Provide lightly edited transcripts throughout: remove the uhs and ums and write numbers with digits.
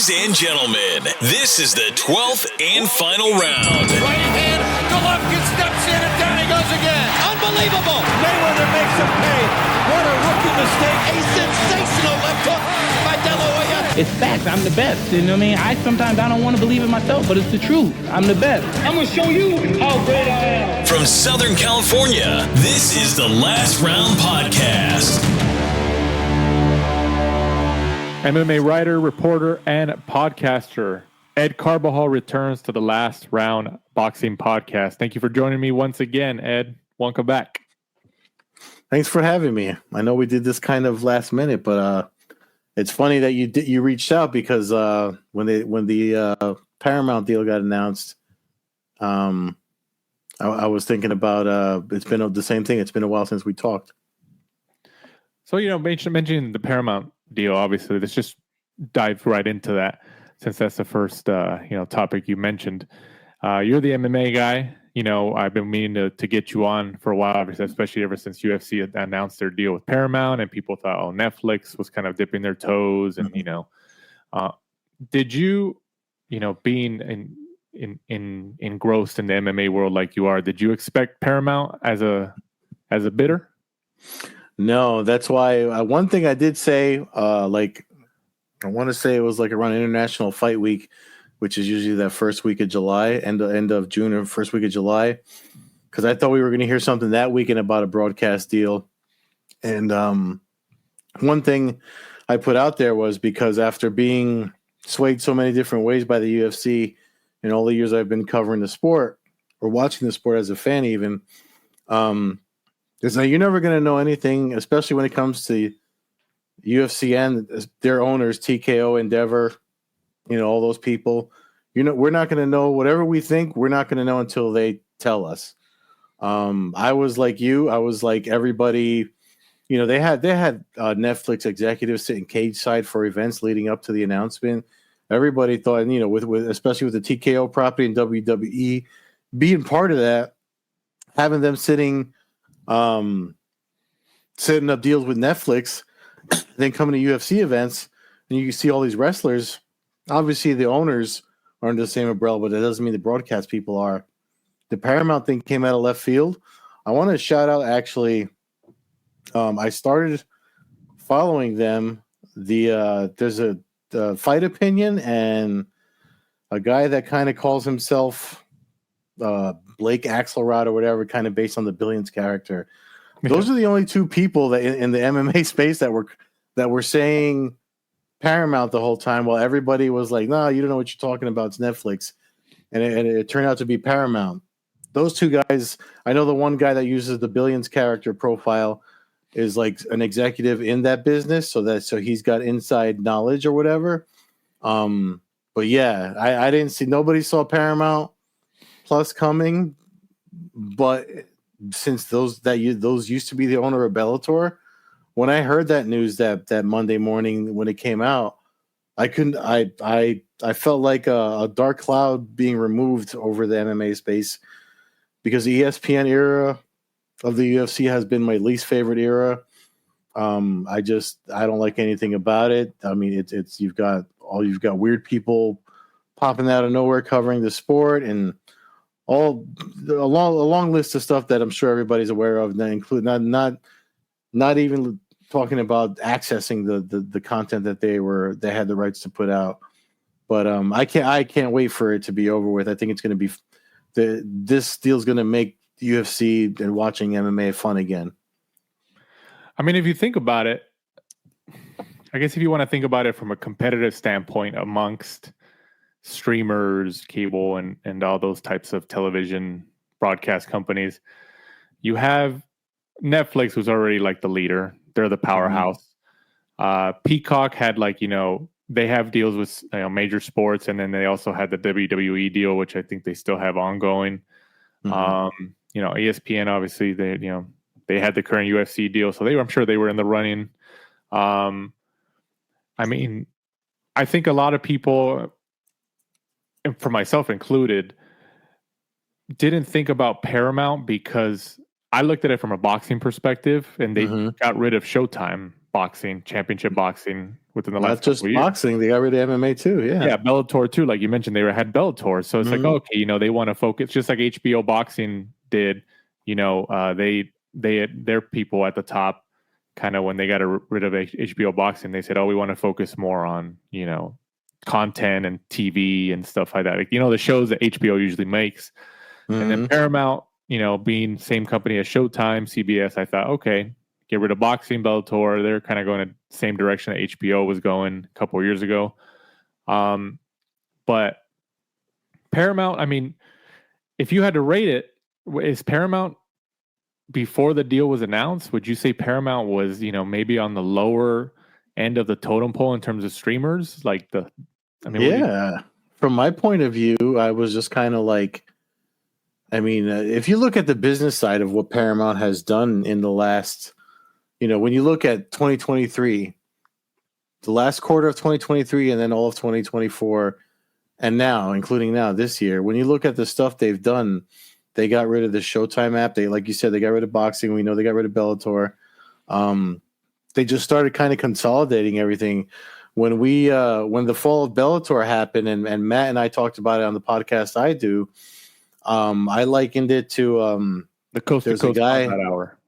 Ladies and gentlemen, this is the 12th and final round. Right hand, Golovkin steps in and down he goes again. Unbelievable. Mayweather makes him pay. What a rookie mistake. A sensational left hook by De La Hoya. It's facts. I'm the best. You know what I mean? Sometimes I don't want to believe it myself, but it's the truth. I'm the best. I'm going to show you how great I am. From Southern California, this is the Last Round Podcast. MMA writer, reporter, and podcaster Ed Carbajal returns to the Last Round Boxing Podcast. Thank you for joining me once again, Ed. Welcome back. Thanks for having me. I know we did this kind of last minute, but it's funny that you reached out because when the Paramount deal got announced, I was thinking about it's been the same thing. It's been a while since we talked. So mentioning the Paramount deal, obviously, let's just dive right into that since that's the first topic you mentioned. You're the MMA guy. I've been meaning to get you on for a while, obviously, especially ever since UFC had announced their deal with Paramount, and people thought, Netflix was kind of dipping their toes, and did you, being engrossed in the MMA world like you are, did you expect Paramount as a bidder? No, that's why one thing I did say, I want to say it was like around International Fight Week, which is usually that first week of July, end of June or first week of July, because I thought we were going to hear something that weekend about a broadcast deal. And one thing I put out there was because after being swayed so many different ways by the UFC in all the years I've been covering the sport or watching the sport as a fan even, because you're never going to know anything, especially when it comes to UFC and their owners, TKO, Endeavor, all those people. We're not going to know whatever we think. We're not going to know until they tell us. I was like you. I was like everybody. They had Netflix executives sitting cage side for events leading up to the announcement. Everybody thought, with especially with the TKO property and WWE being part of that, having them setting up deals with Netflix, then coming to UFC events, and you see all these wrestlers. Obviously, the owners are under the same umbrella, but that doesn't mean the broadcast people are. The Paramount thing came out of left field. I want to shout out, actually, I started following them. There's a Fight Opinion and a guy that kind of calls himself Blake Axelrod or whatever, kind of based on the Billions character. Those are the only two people that in the MMA space that were saying Paramount the whole time, while everybody was like, "No, you don't know what you're talking about. It's Netflix," and it turned out to be Paramount. Those two guys, I know the one guy that uses the Billions character profile is like an executive in that business, so he's got inside knowledge or whatever. But yeah, I didn't see, nobody saw Paramount Plus coming, but since those used to be the owner of Bellator. When I heard that news that Monday morning when it came out, I felt like a dark cloud being removed over the MMA space, because the ESPN era of the UFC has been my least favorite era. I don't like anything about it. I mean, you've got weird people popping out of nowhere covering the sport, and a long list of stuff that I'm sure everybody's aware of, that include not even talking about accessing the content that they had the rights to put out. But I can't wait for it to be over with. I think it's going to be this deal's going to make UFC and watching MMA fun again. I mean, if you think about it, I guess if you want to think about it from a competitive standpoint amongst streamers, cable, and all those types of television broadcast companies, you have Netflix, who's already like the leader. They're the powerhouse. Peacock had they have deals with major sports, and then they also had the WWE deal, which I think they still have ongoing. ESPN, obviously, they had the current UFC deal, so I'm sure they were in the running. I mean, I think a lot of people, and for myself included, didn't think about Paramount because I looked at it from a boxing perspective, and they got rid of Showtime boxing, championship boxing, within the Not last just couple of years. boxing, they got rid of MMA too. Yeah, Bellator too. Like you mentioned, they had Bellator, so it's like, okay, they want to focus, just like HBO Boxing did. Their people at the top, kind of when they got rid of HBO Boxing, they said, oh, we want to focus more on content and TV and stuff like that. Like the shows that HBO usually makes, and then Paramount, being same company as Showtime, CBS. I thought, okay, get rid of boxing, Bellator. They're kind of going the same direction that HBO was going a couple of years ago. But Paramount, I mean, if you had to rate it, is Paramount, before the deal was announced, would you say Paramount was, maybe on the lower end of the totem pole in terms of streamers? From my point of view, I was just kind of like, if you look at the business side of what Paramount has done in the last, when you look at 2023, the last quarter of 2023, and then all of 2024, and now, including now this year, when you look at the stuff they've done, they got rid of the Showtime app. They, like you said, they got rid of boxing. We know they got rid of Bellator. They just started kind of consolidating everything. When the fall of Bellator happened, and Matt and I talked about it on the podcast I do, I likened it to the Coast to Coast Combat Hour.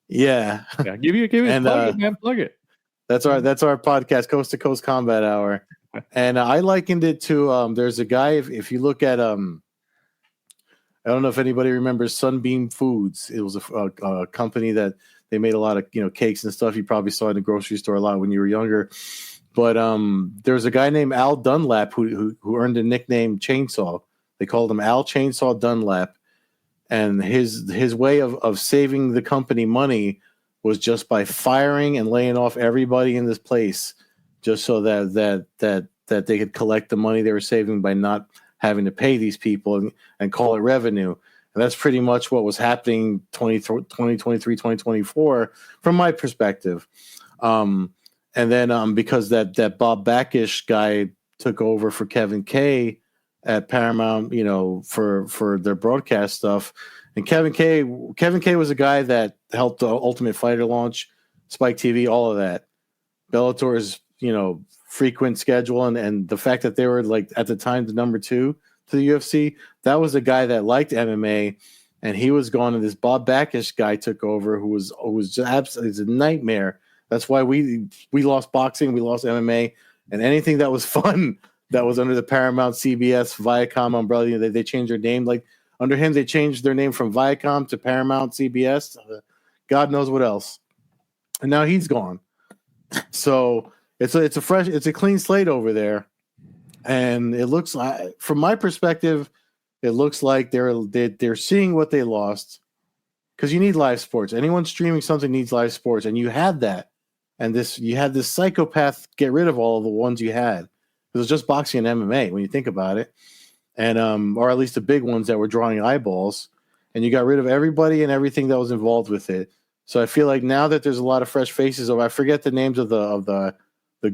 Yeah. Give it, and plug it, man. Plug it. That's our podcast, Coast to Coast Combat Hour. And I likened it to there's a guy, if you look at I don't know if anybody remembers Sunbeam Foods. It was a company that they made a lot of cakes and stuff. You probably saw it in the grocery store a lot when you were younger. But there's a guy named Al Dunlap who earned the nickname Chainsaw. They called him Al Chainsaw Dunlap, and his way of saving the company money was just by firing and laying off everybody in this place, just so that they could collect the money they were saving by not having to pay these people and call it revenue. And that's pretty much what was happening 2023, 2024, from my perspective. And then because that Bob Backish guy took over for Kevin Kay at Paramount, for their broadcast stuff. And Kevin Kay was a guy that helped the Ultimate Fighter launch, Spike TV, all of that. Bellator's, frequent schedule and the fact that they were, like, at the time the number 2 to the UFC, that was a guy that liked MMA, and he was gone, and this Bob Backish guy took over who was just absolutely a nightmare. That's why we lost boxing, we lost MMA, and anything that was fun that was under the Paramount, CBS, Viacom umbrella. They changed their name. Like, under him, they changed their name from Viacom to Paramount, CBS, God knows what else. And now he's gone. So it's a clean slate over there. And it looks like, from my perspective, it looks like they're seeing what they lost, because you need live sports. Anyone streaming something needs live sports, and you had that. And you had this psychopath get rid of all of the ones you had. It was just boxing and MMA when you think about it, and or at least the big ones that were drawing eyeballs. And you got rid of everybody and everything that was involved with it. So I feel like now that there's a lot of fresh faces. I forget the names of the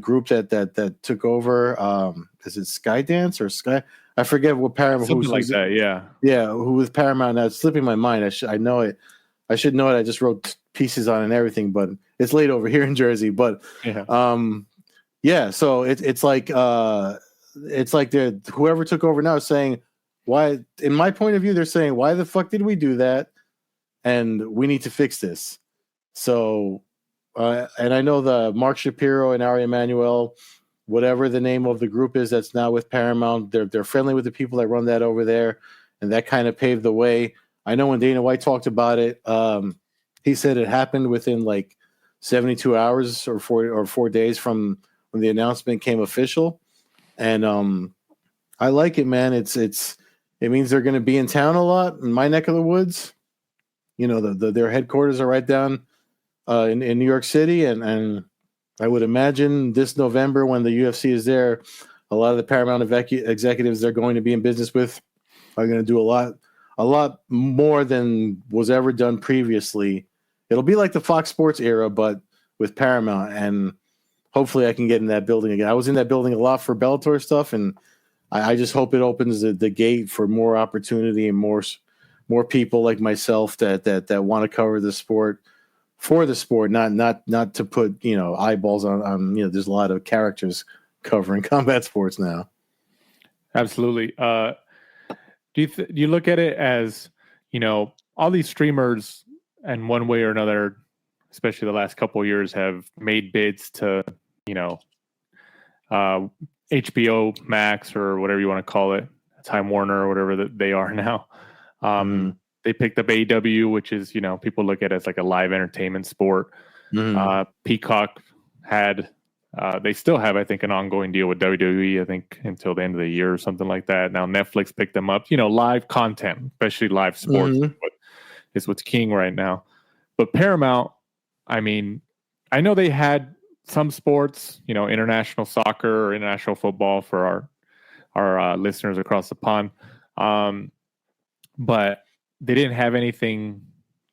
group that took over. Is it Skydance or Sky? I forget what Paramount. Something like that. Yeah. Who was Paramount? Now it's slipping my mind. I know it. I should know it. I just wrote pieces on it and everything, but it's late over here in Jersey. But yeah. So it's like whoever took over now is saying, why? In my point of view, they're saying, why the fuck did we do that? And we need to fix this. So, and I know the Mark Shapiro and Ari Emanuel, whatever the name of the group is that's now with Paramount, they're friendly with the people that run that over there, and that kind of paved the way. I know when Dana White talked about it, he said it happened within like 72 hours or 4 days from when the announcement came official. And I like it, man. It means they're going to be in town a lot in my neck of the woods. Their headquarters are right down in New York City, and I would imagine this November when the UFC is there, a lot of the Paramount executives they're going to be in business with are going to do a lot more than was ever done previously. It'll be like the Fox Sports era, but with Paramount, and hopefully I can get in that building again. I was in that building a lot for Bellator stuff, and I just hope it opens the gate for more opportunity and more people like myself that want to cover the sport for the sport, not to put eyeballs on there's a lot of characters covering combat sports now. Absolutely. Do you look at it as all these streamers, and one way or another, especially the last couple of years, have made bids to HBO Max or whatever you want to call it, Time Warner or whatever that they are now. They picked up AEW, which is people look at it as like a live entertainment sport. Peacock had they still have, I think, an ongoing deal with WWE, I think until the end of the year or something like that. Now Netflix picked them up. Live content, especially live sports, is what's king right now. But Paramount, I mean, I know they had some sports, international soccer or international football for our listeners across the pond. But they didn't have anything,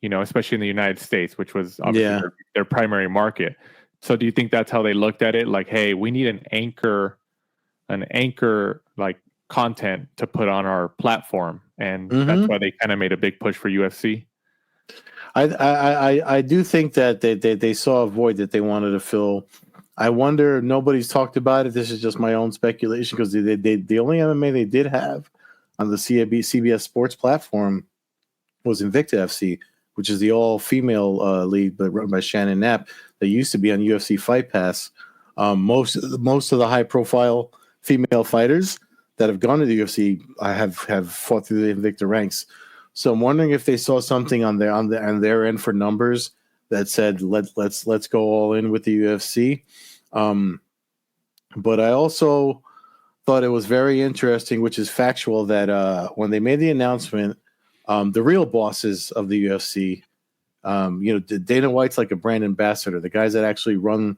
especially in the United States, which was obviously their primary market. So do you think that's how they looked at it? Like, hey, we need an anchor like content to put on our platform. And that's why they kind of made a big push for UFC. I do think that they saw a void that they wanted to fill. I wonder, nobody's talked about it. This is just my own speculation, because the only MMA they did have on the CBS Sports platform was Invicta FC, which is the all-female league, but run by Shannon Knapp. That used to be on UFC Fight Pass. Most of the high-profile female fighters that have gone to the UFC have fought through the Invicta ranks. So I'm wondering if they saw something on their end for numbers that said let's go all in with the UFC. But I also thought it was very interesting, which is factual, that when they made the announcement, the real bosses of the UFC, Dana White's like a brand ambassador. The guys that actually run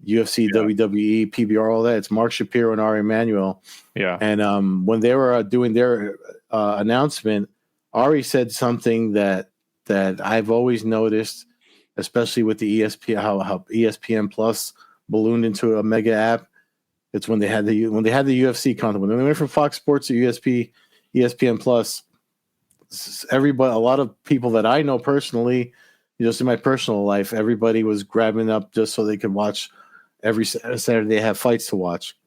UFC, WWE, PBR, all that, it's Mark Shapiro and Ari Emanuel. Yeah. And when they were doing their announcement, Ari said something that I've always noticed, especially with the ESPN, how ESPN Plus ballooned into a mega app. It's when they had the UFC content. When they went from Fox Sports to ESPN Plus, a lot of people that I know personally, just in my personal life, everybody was grabbing up just so they could watch every Saturday. They have fights to watch.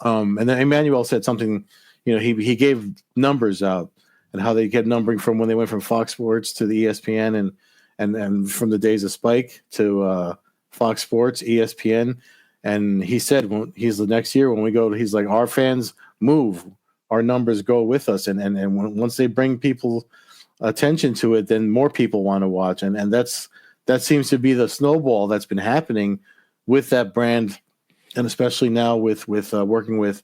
And then Emmanuel said something. He gave numbers out and how they kept numbering from when they went from Fox Sports to the ESPN and from the days of Spike to Fox Sports, ESPN. And he said, the next year when we go, he's like, our fans move, our numbers go with us. And once they bring people attention to it, then more people want to watch. And that seems to be the snowball that's been happening with that brand. And especially now with working with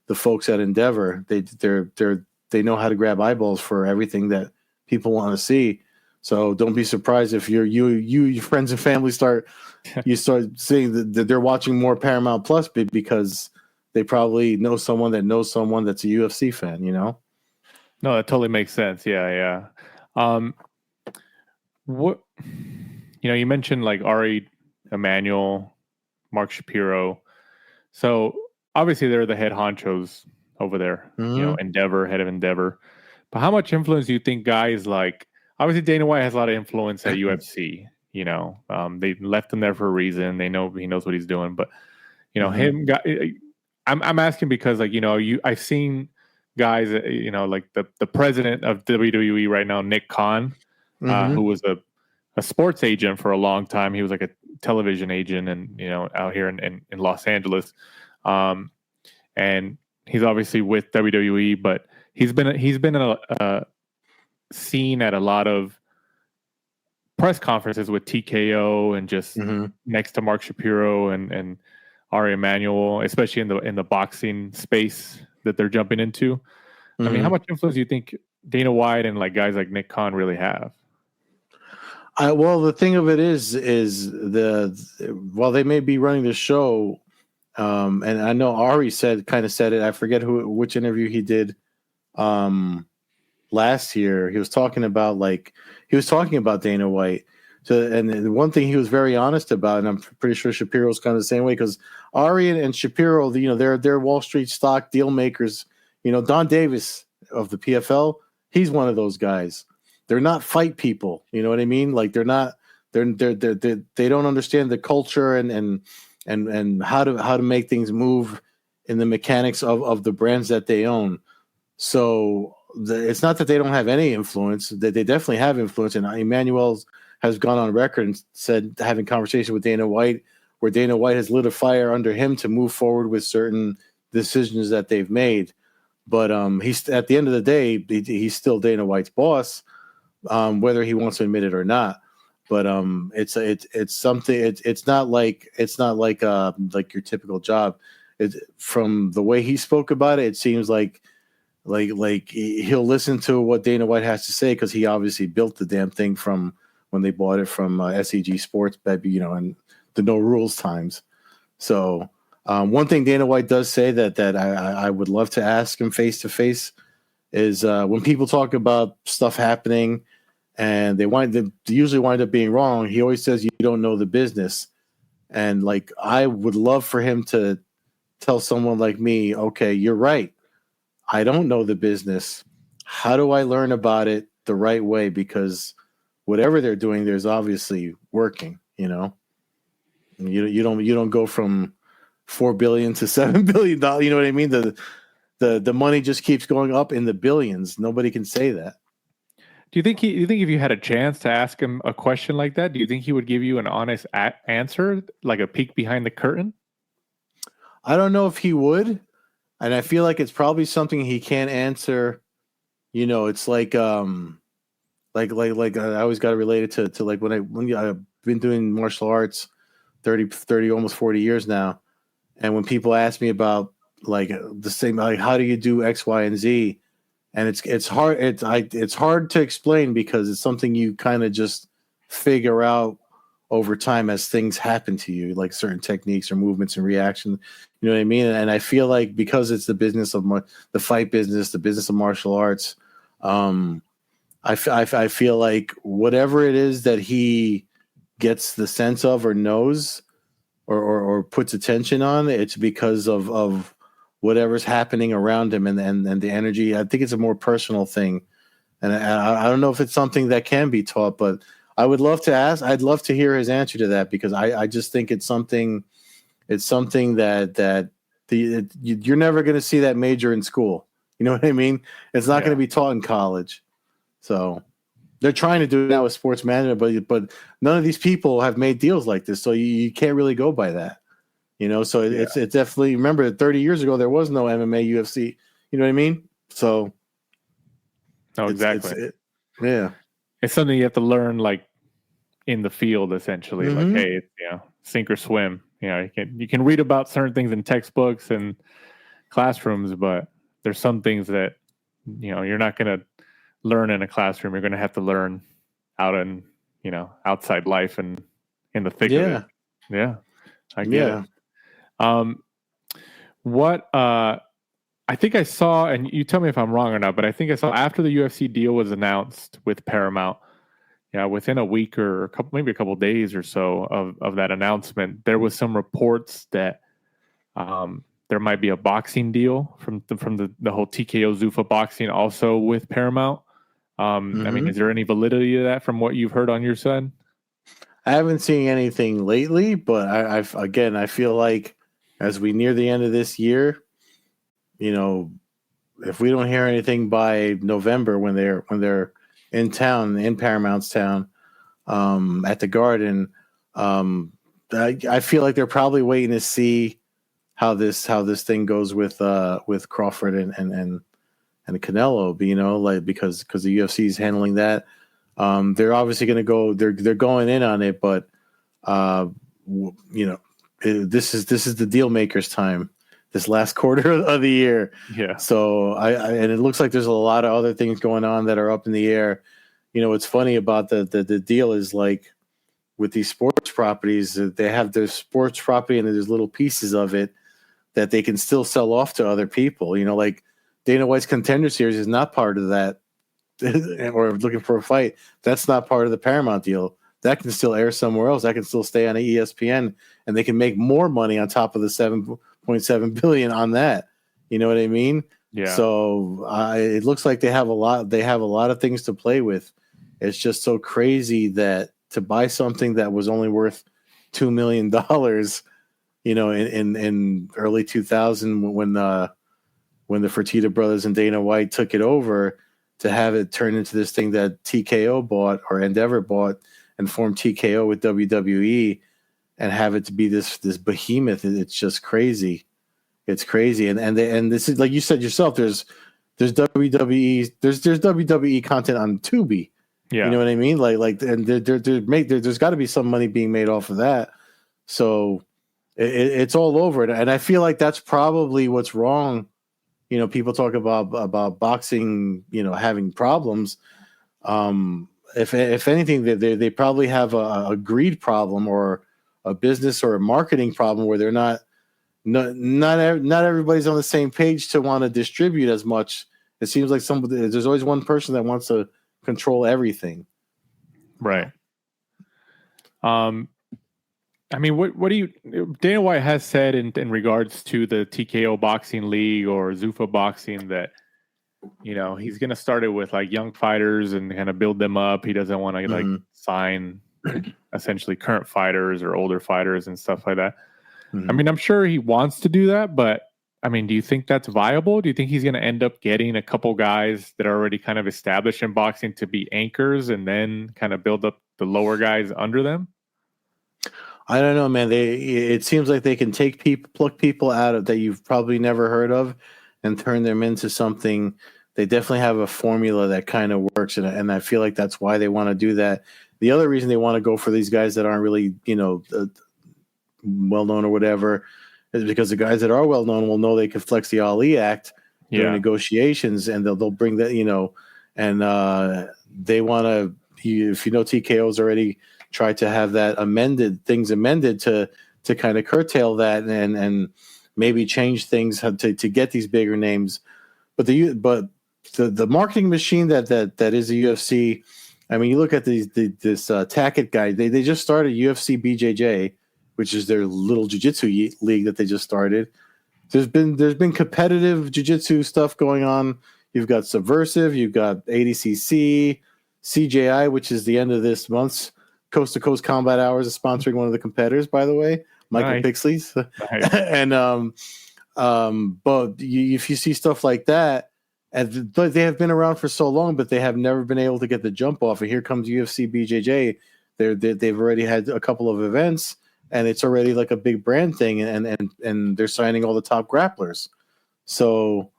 the folks at Endeavor, they know how to grab eyeballs for everything that people want to see. So don't be surprised if your friends and family start seeing that they're watching more Paramount Plus because they probably know someone that's a UFC fan, No, that totally makes sense. Yeah. What you mentioned like Ari Emanuel, Mark Shapiro. So obviously they're the head honchos over there, Endeavor, head of Endeavor. But how much influence do you think guys like, obviously Dana White has a lot of influence at UFC, they left him there for a reason. They know he knows what he's doing, but I'm asking because I've seen guys, like the president of WWE right now, Nick Khan, who was a sports agent for a long time. He was like a television agent and, out here in Los Angeles. And he's obviously with WWE, but he's been seen at a lot of press conferences with TKO and just next to Mark Shapiro and Ari Emanuel, especially in the boxing space that they're jumping into. I mean, how much influence do you think Dana White and like guys like Nick Khan really have? Well, the thing of it is while they may be running the show, and I know Ari said it. I forget which interview he did last year. He was talking about Dana White. So, and the one thing he was very honest about, and I'm pretty sure Shapiro's kind of the same way, because Ari and Shapiro, they're Wall Street stock deal makers. Don Davis of the PFL, he's one of those guys. They're not fight people. You know what I mean? Like they're not they don't understand the culture and how to make things move in the mechanics of the brands that they own. So it's not that they don't have any influence; that they definitely have influence. And Emmanuel has gone on record and said, having conversation with Dana White, where Dana White has lit a fire under him to move forward with certain decisions that they've made. But he's, at the end of the day, he's still Dana White's boss, whether he wants to admit it or not. But it's something. It's not like your typical job. From the way he spoke about it, it seems like he'll listen to what Dana White has to say, because he obviously built the damn thing from when they bought it from SEG Sports, baby, and the no rules times. So one thing Dana White does say that I would love to ask him face to face is when people talk about stuff happening and they usually wind up being wrong, he always says, you don't know the business. And like, I would love for him to tell someone like me, okay, you're right, I don't know the business. How do I learn about it the right way? Because whatever they're doing, there's obviously working, You don't go from $4 billion to $7 billion. You know what I mean? The money just keeps going up in the billions. Nobody can say that. Do you think if you had a chance to ask him a question like that, do you think he would give you an honest answer, like a peek behind the curtain? I don't know if he would, and I feel like it's probably something he can't answer. It's like I always got to relate it to like when I've been doing martial arts 30 almost 40 years now, and when people ask me about like the same, like how do you do X, Y, and Z, and it's hard it's hard to explain, because it's something you kind of just figure out over time as things happen to you, like certain techniques or movements and reaction. You know what I mean? And I feel like because it's the business of the fight business, the business of martial arts, I feel like whatever it is that he gets the sense of or knows or puts attention on, it's because of whatever's happening around him and the energy. I think it's a more personal thing. And I don't know if it's something that can be taught, but I would love to ask. I'd love to hear his answer to that, because I just think it's something that you're never going to see that major in school. You know what I mean? It's not going to be taught in college. So they're trying to do it now with sports management, but none of these people have made deals like this. So you can't really go by that, So it's definitely, remember 30 years ago, there was no MMA, UFC, you know what I mean? So. No, exactly. Yeah. It's something you have to learn, like in the field, essentially. Mm-hmm. Like, hey, sink or swim. You can read about certain things in textbooks and classrooms, but there's some things that you're not going to learn in a classroom. You're going to have to learn out in outside life and in the thick of it. Yeah, I get it. What I think I saw, and you tell me if I'm wrong or not, but I think I saw after the UFC deal was announced with Paramount, within a week or maybe a couple of days or so of that announcement, there was some reports that there might be a boxing deal from the whole TKO Zuffa boxing also with Paramount. I mean, is there any validity to that from what you've heard on your side? I haven't seen anything lately, but I feel like as we near the end of this year, if we don't hear anything by November when they're in town, in Paramount's town, at the Garden, I feel like they're probably waiting to see how this thing goes with Crawford and Canelo, because the UFC is handling that. They're obviously going to go. They're going in on it, but this is the deal makers' time. This last quarter of the year. Yeah. So and it looks like there's a lot of other things going on that are up in the air. What's funny about the deal is, like, with these sports properties, they have their sports property and there's little pieces of it that they can still sell off to other people. Like Dana White's Contender Series is not part of that, or Looking for a Fight. That's not part of the Paramount deal. That can still air somewhere else. That can still stay on ESPN, and they can make more money on top of the $7.7 billion on that. You know what I mean? Yeah. So it looks like they have a lot. They have a lot of things to play with. It's just so crazy that to buy something that was only worth $2 million, in early 2000 when the Fertitta brothers and Dana White took it over, to have it turn into this thing that TKO bought or Endeavor bought and formed TKO with WWE, and have it to be this behemoth. It's just crazy. It's crazy. And this is, like you said yourself, there's WWE content on Tubi. Yeah. You know what I mean? And there's got to be some money being made off of that. So it's all over it. And I feel like that's probably what's wrong. People talk about boxing, having problems. If anything, they probably have a greed problem or a business or a marketing problem where they're not everybody's on the same page to want to distribute as much. It seems like there's always one person that wants to control everything. Right. I mean, what do you? Dana White has said in regards to the TKO boxing league or Zuffa boxing that, he's going to start it with like young fighters and kind of build them up. He doesn't want to like sign essentially current fighters or older fighters and stuff like that. I mean, I'm sure he wants to do that, but I mean, do you think that's viable? Do you think he's going to end up getting a couple guys that are already kind of established in boxing to be anchors and then kind of build up the lower guys under them? I don't know, man. It seems like they can pluck people out of that you've probably never heard of and turn them into something. They definitely have a formula that kind of works. And I feel like that's why they want to do that. The other reason they want to go for these guys that aren't really, well-known or whatever, is because the guys that are well-known will know they can flex the Ali Act during negotiations, and they'll bring that, and they want to, if TKO's already tried to have that amended to kind of curtail that and maybe change things to get these bigger names. But the marketing machine that is the UFC, I mean, you look at this Tackett guy, they just started UFC BJJ, which is their little jiu-jitsu league that they just started. There's been competitive jiu-jitsu stuff going on. You've got Subversive, you've got ADCC, CJI, which is the end of this month's Coast to Coast Combat Hours, is sponsoring one of the competitors, by the way, Michael Pixley's. Nice. And but if you see stuff like that, and they have been around for so long, but they have never been able to get the jump off. And here comes UFC BJJ. They've already had a couple of events, and it's already like a big brand thing, and they're signing all the top grapplers. So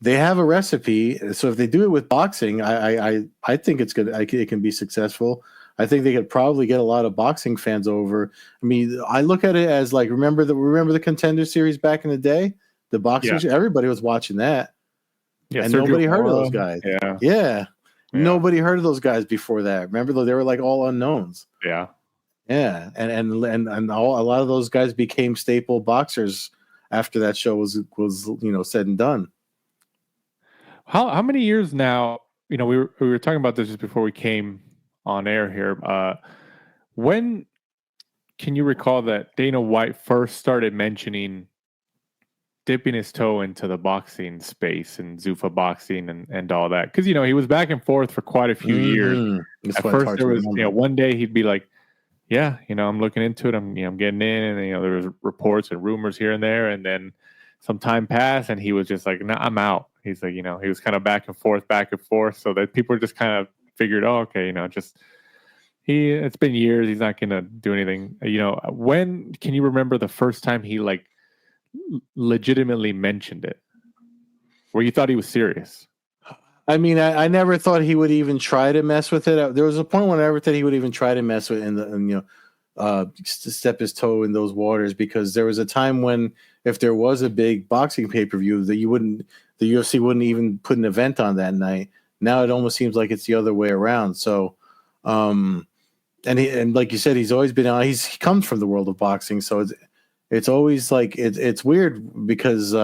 they have a recipe. So if they do it with boxing, I think it's good. It can be successful. I think they could probably get a lot of boxing fans over. I mean, I look at it as like, remember the Contender Series back in the day, the boxing. Yeah. Everybody was watching that, and nobody heard of those guys. Yeah. Nobody heard of those guys before that. Remember, though, they were like all unknowns. Yeah. Yeah, and a lot of those guys became staple boxers after that show was said and done. How many years now? We were talking about this just before we came on air here. When can you recall that Dana White first started mentioning dipping his toe into the boxing space and Zuffa boxing and all that? Because he was back and forth for quite a few years. At first, there was one day he'd be like, "Yeah, I'm looking into it. I'm getting in," and there was reports and rumors here and there, and then some time passed, and he was just like, "Nah, I'm out." He's like, he was kind of back and forth, so that people just kind of figured, "Oh, okay, it's been years. He's not gonna do anything." When can you remember the first time he like legitimately mentioned it, where you thought he was serious? I mean, I never thought he would even try to mess with it. There was a point when I never thought he would even try to mess with to step his toe in those waters, because there was a time when if there was a big boxing pay-per-view the UFC wouldn't even put an event on that night. Now it almost seems like it's the other way around. So, and like you said, he's always been he comes from the world of boxing, so it's always like it's weird because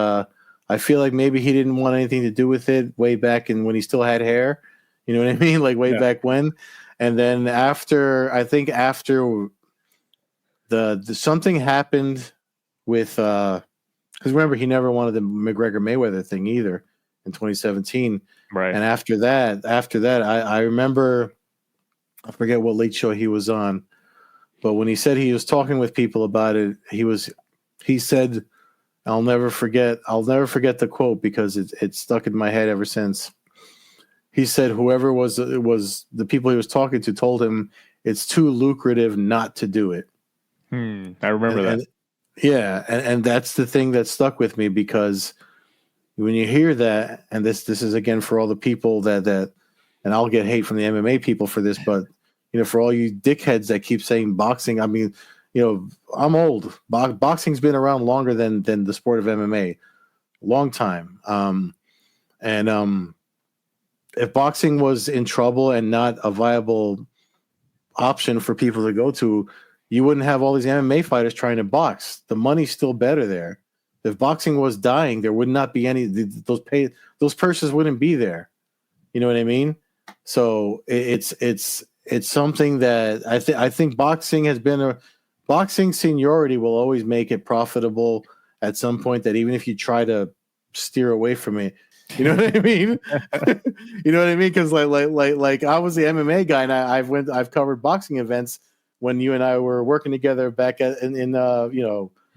I feel like maybe he didn't want anything to do with it way back when he still had hair. You know what I mean? Like way back when. And then after the something happened with because remember, he never wanted the McGregor Mayweather thing either in 2017. Right. And after that, I remember I forget what late show he was on, but when he said he was talking with people about it, he said, I'll never forget the quote because it's stuck in my head ever since. He said whoever was the people he was talking to told him it's too lucrative not to do it. I remember that. And that's the thing that stuck with me, because when you hear that, and this is again for all the people that and I'll get hate from the MMA people for this, but for all you dickheads that keep saying boxing, I mean, I'm old. Boxing's been around longer than the sport of MMA, long time. If boxing was in trouble and not a viable option for people to go to, you wouldn't have all these MMA fighters trying to box. The money's still better there. If boxing was dying, there would not be any those purses wouldn't be there. You know what I mean? So it's something that I think boxing has been boxing seniority will always make it profitable at some point, that even if you try to steer away from it, you know what I mean? You know what I mean? Because like I was the MMA guy, and I've covered boxing events when you and I were working together back in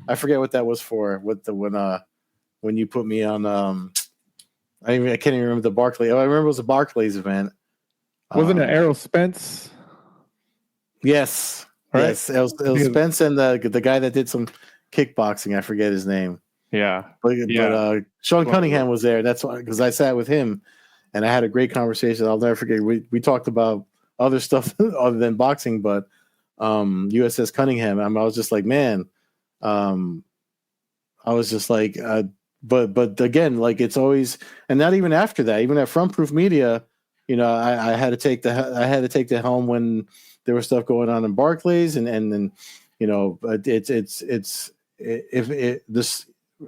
I forget what that was for. When you put me on I can't even remember the Barclays. I remember it was a Barclays event. Wasn't it Errol Spence? Yes. Right? Yes. It was Spence and the guy that did some kickboxing. I forget his name. Yeah. But Sean Cunningham was there. That's why, because I sat with him and I had a great conversation. I'll never forget. We talked about other stuff other than boxing, but USS Cunningham. I was just like, man, I was just like, but again, like it's always, and not even after that, even at Front Proof Media, I had to take the helm when there was stuff going on in Barclays, and then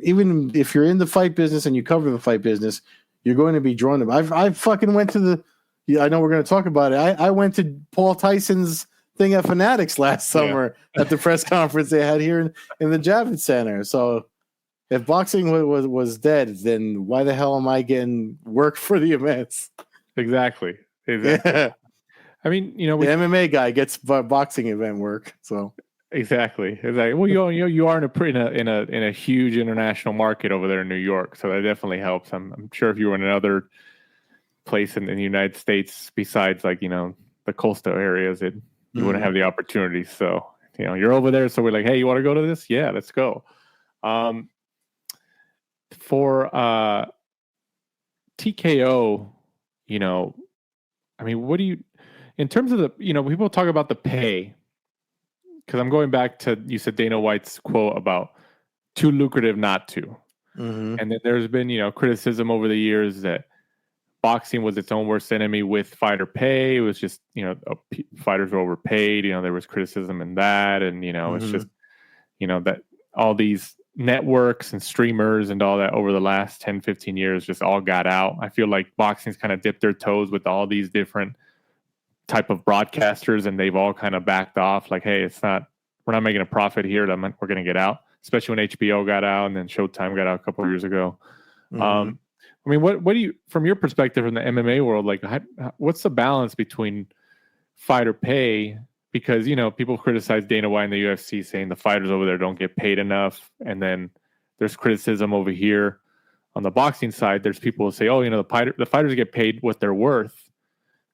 even if you're in the fight business and you cover the fight business, you're going to be drawn to. I fucking went to I know we're going to talk about it. I went to Paul Tyson's thing at Fanatics last summer at the press conference they had here in the Javits Center. So if boxing was dead, then why the hell am I getting work for the events? Exactly. Yeah. I mean, the MMA guy gets boxing event work. So exactly. Well, you are in a huge international market over there in New York, so that definitely helps. I'm sure if you were in another place in the United States besides the coastal areas, you wouldn't have the opportunity. So you're over there, so we're like, hey, you want to go to this? Yeah, let's go. For TKO, I mean, what do you, in terms of the, people talk about the pay, because I'm going back to, you said Dana White's quote about too lucrative not to. Mm-hmm. And then there's been, criticism over the years that boxing was its own worst enemy with fighter pay. It was just, fighters were overpaid. There was criticism in that. And, it's just, that all these networks and streamers and all that over the last 10, 15 years just all got out. I feel like boxing's kind of dipped their toes with all these different type of broadcasters, and they've all kind of backed off. Like, hey, we're not making a profit here. We're going to get out, especially when HBO got out and then Showtime got out a couple of years ago. Mm-hmm. I mean, what do you, from your perspective in the MMA world, like what's the balance between fighter pay? Because, people criticize Dana White and the UFC saying the fighters over there don't get paid enough. And then there's criticism over here on the boxing side. There's people who say, oh, the fighters get paid what they're worth,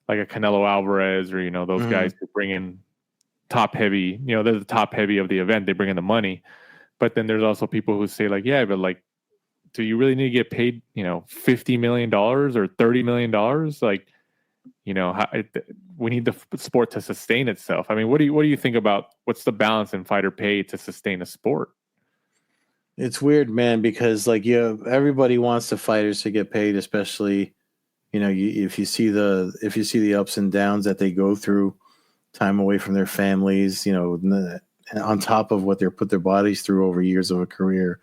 like a Canelo Alvarez or, those guys who bring in top heavy, they're the top heavy of the event. They bring in the money. But then there's also people who say like, yeah, but like, do you really need to get paid, $50 million or $30 million? Like, we need the sport to sustain itself. I mean, what do you think about what's the balance in fighter pay to sustain a sport? It's weird, man, because like everybody wants the fighters to get paid, especially if you see the ups and downs that they go through, time away from their families, on top of what they put their bodies through over years of a career.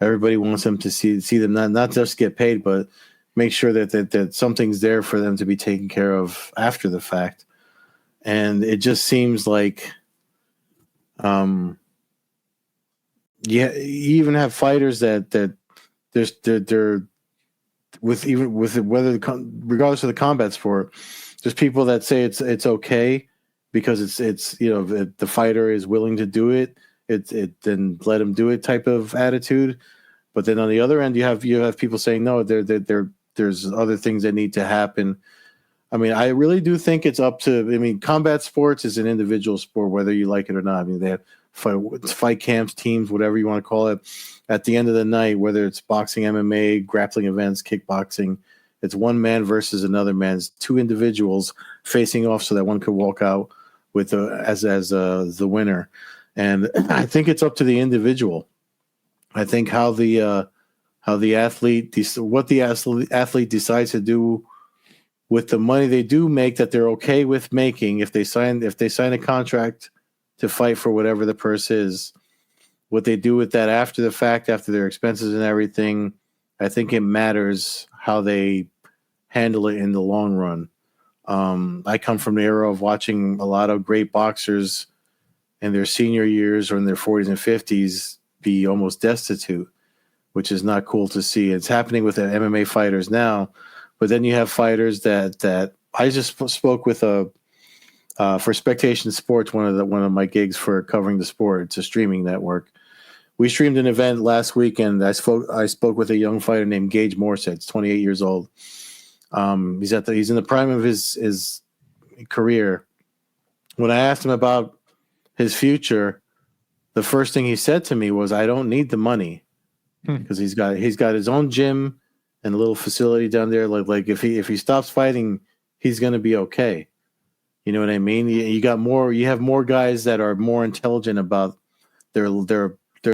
Everybody wants them to see them not just get paid, but make sure that something's there for them to be taken care of after the fact. And it just seems like, you even have fighters that they're regardless of the combat sport, There's people that say it's okay because it's the fighter is willing to do it. It then let him do it type of attitude. But then on the other end, you have people saying no. There's other things that need to happen. I mean, I really do think it's up to. I mean, combat sports is an individual sport, whether you like it or not. I mean, they have fight camps, teams, whatever you want to call it. At the end of the night, whether it's boxing, MMA, grappling events, kickboxing, it's one man versus another man. It's two individuals facing off so that one could walk out with as the winner. And I think it's up to the individual. I think how the athlete decides to do with the money they do make, that they're okay with making, if they sign a contract to fight for whatever the purse is, what they do with that after the fact, after their expenses and everything, I think it matters how they handle it in the long run. I come from the era of watching a lot of great boxers in their senior years or in their 40s and 50s be almost destitute, which is not cool to see. It's happening with the MMA fighters now. But then you have fighters that I just spoke with for Spectation Sports, one of my gigs for covering the sport. It's a streaming network. We streamed an event last weekend. I spoke with a young fighter named Gage Morset. He's 28 years old. He's in the prime of his career. When I asked him about his future, the first thing he said to me was, "I don't need the money," because he's got his own gym and a little facility down there. Like if he stops fighting, he's going to be okay. You know what I mean? You have more guys that are more intelligent about their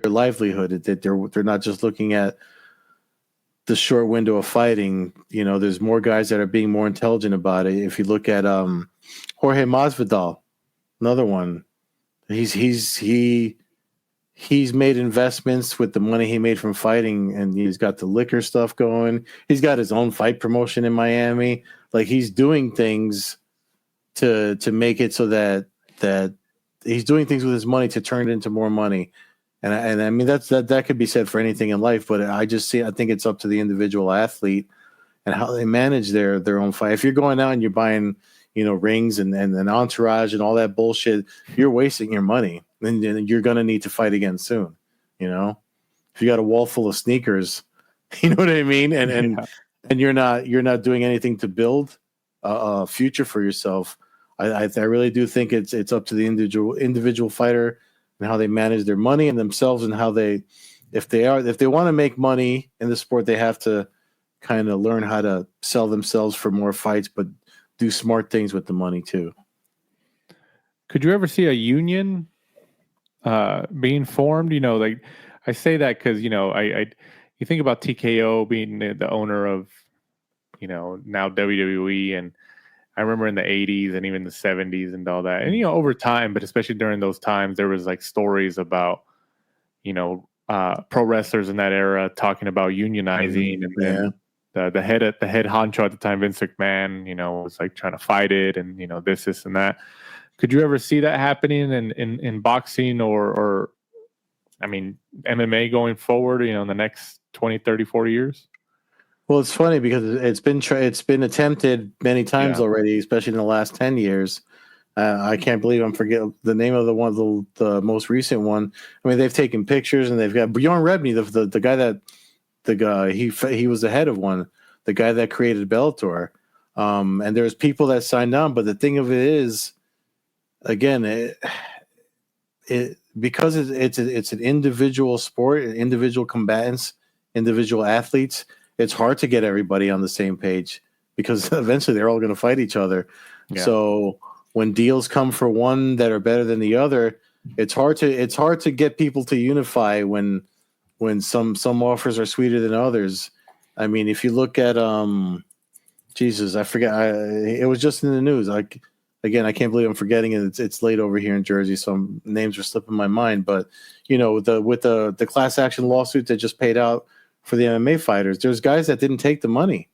livelihood. That they're not just looking at the short window of fighting. You know, there's more guys that are being more intelligent about it. If you look at Jorge Masvidal, another one, he's made investments with the money he made from fighting, and he's got the liquor stuff going. He's got his own fight promotion in Miami. Like, he's doing things to make it so that he's doing things with his money to turn it into more money. And I mean, that could be said for anything in life, but I think it's up to the individual athlete and how they manage their own fight. If you're going out and you're buying, rings and an entourage and all that bullshit, you're wasting your money. And you're going to need to fight again soon. If you got a wall full of sneakers, you know what I mean? And you're not doing anything to build a future for yourself. I really do think it's up to the individual fighter and how they manage their money and themselves, and how if they want to make money in the sport, they have to kind of learn how to sell themselves for more fights, but do smart things with the money too. Could you ever see a union being formed? Like, I say that because you think about TKO being the owner of now WWE, and I remember in the 80s and even the 70s and all that, and over time, but especially during those times, there was like stories about pro wrestlers in that era talking about unionizing, and then the head honcho at the time, Vince McMahon, was like trying to fight it, and this and that. Could you ever see that happening in boxing or I mean, MMA going forward, in the next 20, 30, 40 years? Well, it's funny because it's been attempted many times already, especially in the last 10 years. I can't believe I'm forgetting the name of the most recent one. I mean, they've taken pictures, and they've got Bjorn Rebney, the guy he was the head of one, the guy that created Bellator. And there's people that signed on, but the thing of it is, again, because it's an individual sport, individual combatants, individual athletes. It's hard to get everybody on the same page because eventually they're all going to fight each other. Yeah. So when deals come for one that are better than the other, it's hard to get people to unify when some offers are sweeter than others. I mean, if you look at Jesus, I forget. It was just in the news. Again, I can't believe I'm forgetting it. It's late over here in Jersey, so names are slipping my mind. But with the class action lawsuit that just paid out for the MMA fighters, there's guys that didn't take the money.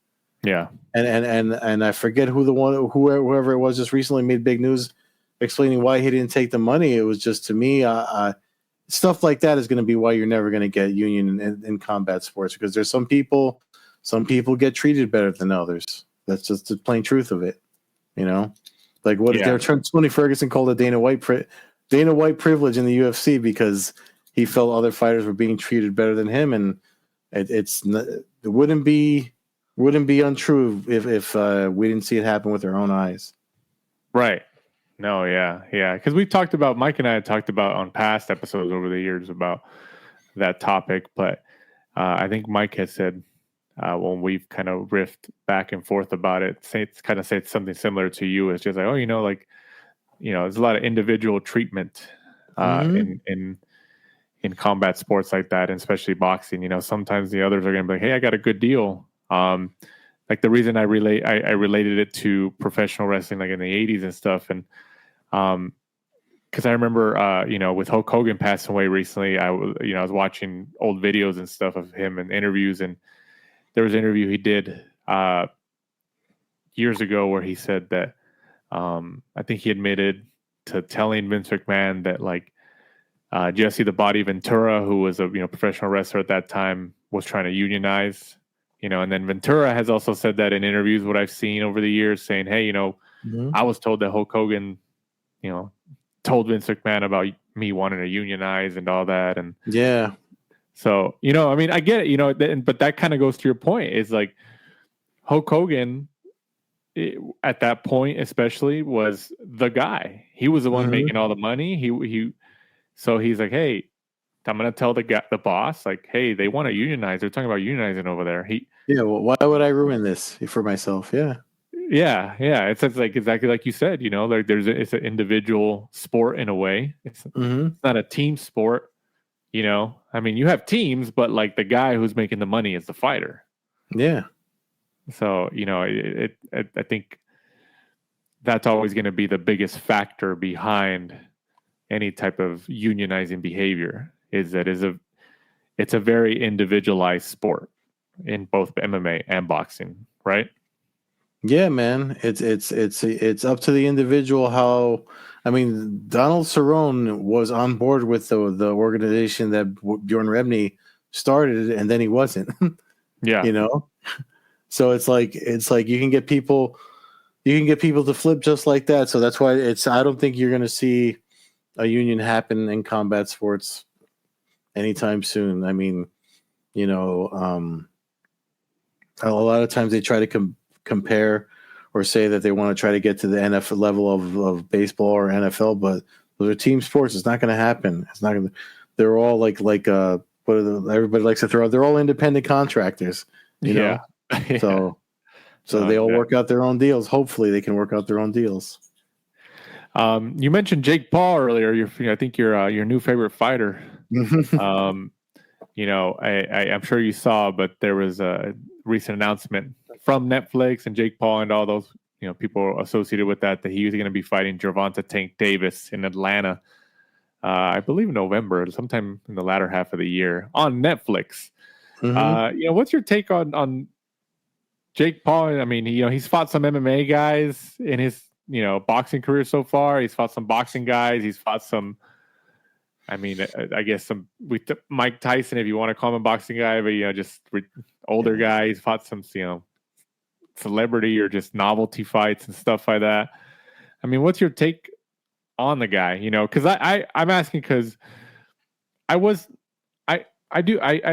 Yeah, and I forget whoever it was just recently made big news explaining why he didn't take the money. It was just, to me, stuff like that is going to be why you're never going to get union in combat sports, because there's some people get treated better than others. That's just the plain truth of it. You know, like what Tony Ferguson called it Dana White privilege in the UFC because he felt other fighters were being treated better than him, and it wouldn't be untrue if we didn't see it happen with our own eyes. Right. No, yeah. Because Mike and I had talked about on past episodes over the years about that topic, but I think Mike has said when we've kind of riffed back and forth about it, said something similar to you. It's just like, there's a lot of individual treatment in combat sports like that, and especially boxing. Sometimes the others are going to be like, hey, I got a good deal. Like the reason I related it to professional wrestling, like in the 80s and stuff. And, cause I remember, with Hulk Hogan passing away recently, I was watching old videos and stuff of him and interviews. And there was an interview he did, years ago where he said that, I think he admitted to telling Vince McMahon that like, Jesse the Body Ventura, who was a, professional wrestler at that time, was trying to unionize. And then Ventura has also said that in interviews, what I've seen over the years, saying, hey, I was told that Hulk Hogan, told Vince McMahon about me wanting to unionize and all that. And yeah. So, I get it, but that kind of goes to your point is like Hulk Hogan at that point, especially, was the guy. He was the one making all the money. So he's like, hey, I'm going to tell the boss, like, hey, they want to unionize. They're talking about unionizing over there. Well, why would I ruin this for myself? Yeah. Yeah. It's like exactly like you said, like it's an individual sport in a way. It's not a team sport, you have teams, but like the guy who's making the money is the fighter. Yeah. So, I think that's always going to be the biggest factor behind any type of unionizing behavior. It's a very individualized sport in both MMA and boxing, right? Yeah, man. It's up to the individual how. Donald Cerrone was on board with the organization that Bjorn Rebney started, and then he wasn't. Yeah, So it's like you can get people to flip just like that. So that's why I don't think you're going to see a union happen in combat sports anytime soon. A lot of times they try to compare or say that they want to try to get to the NFL level of baseball or NFL, but those are team sports. It's not going to happen. It's not going to. They're all like everybody likes to throw out. They're all independent contractors, know. So they all work out their own deals. Hopefully, they can work out their own deals. You mentioned Jake Paul earlier. I think your new favorite fighter. I'm sure you saw, but there was a recent announcement from Netflix and Jake Paul and all those people associated with that he was going to be fighting Gervonta Tank Davis in Atlanta. I believe in November, sometime in the latter half of the year on Netflix. What's your take on Jake Paul? He's fought some MMA guys in his boxing career so far. He's fought some boxing guys. He's fought some. I guess Mike Tyson, if you want to call him a boxing guy, but just older guy. He's fought some celebrity or just novelty fights and stuff like that. What's your take on the guy? Because I'm asking because I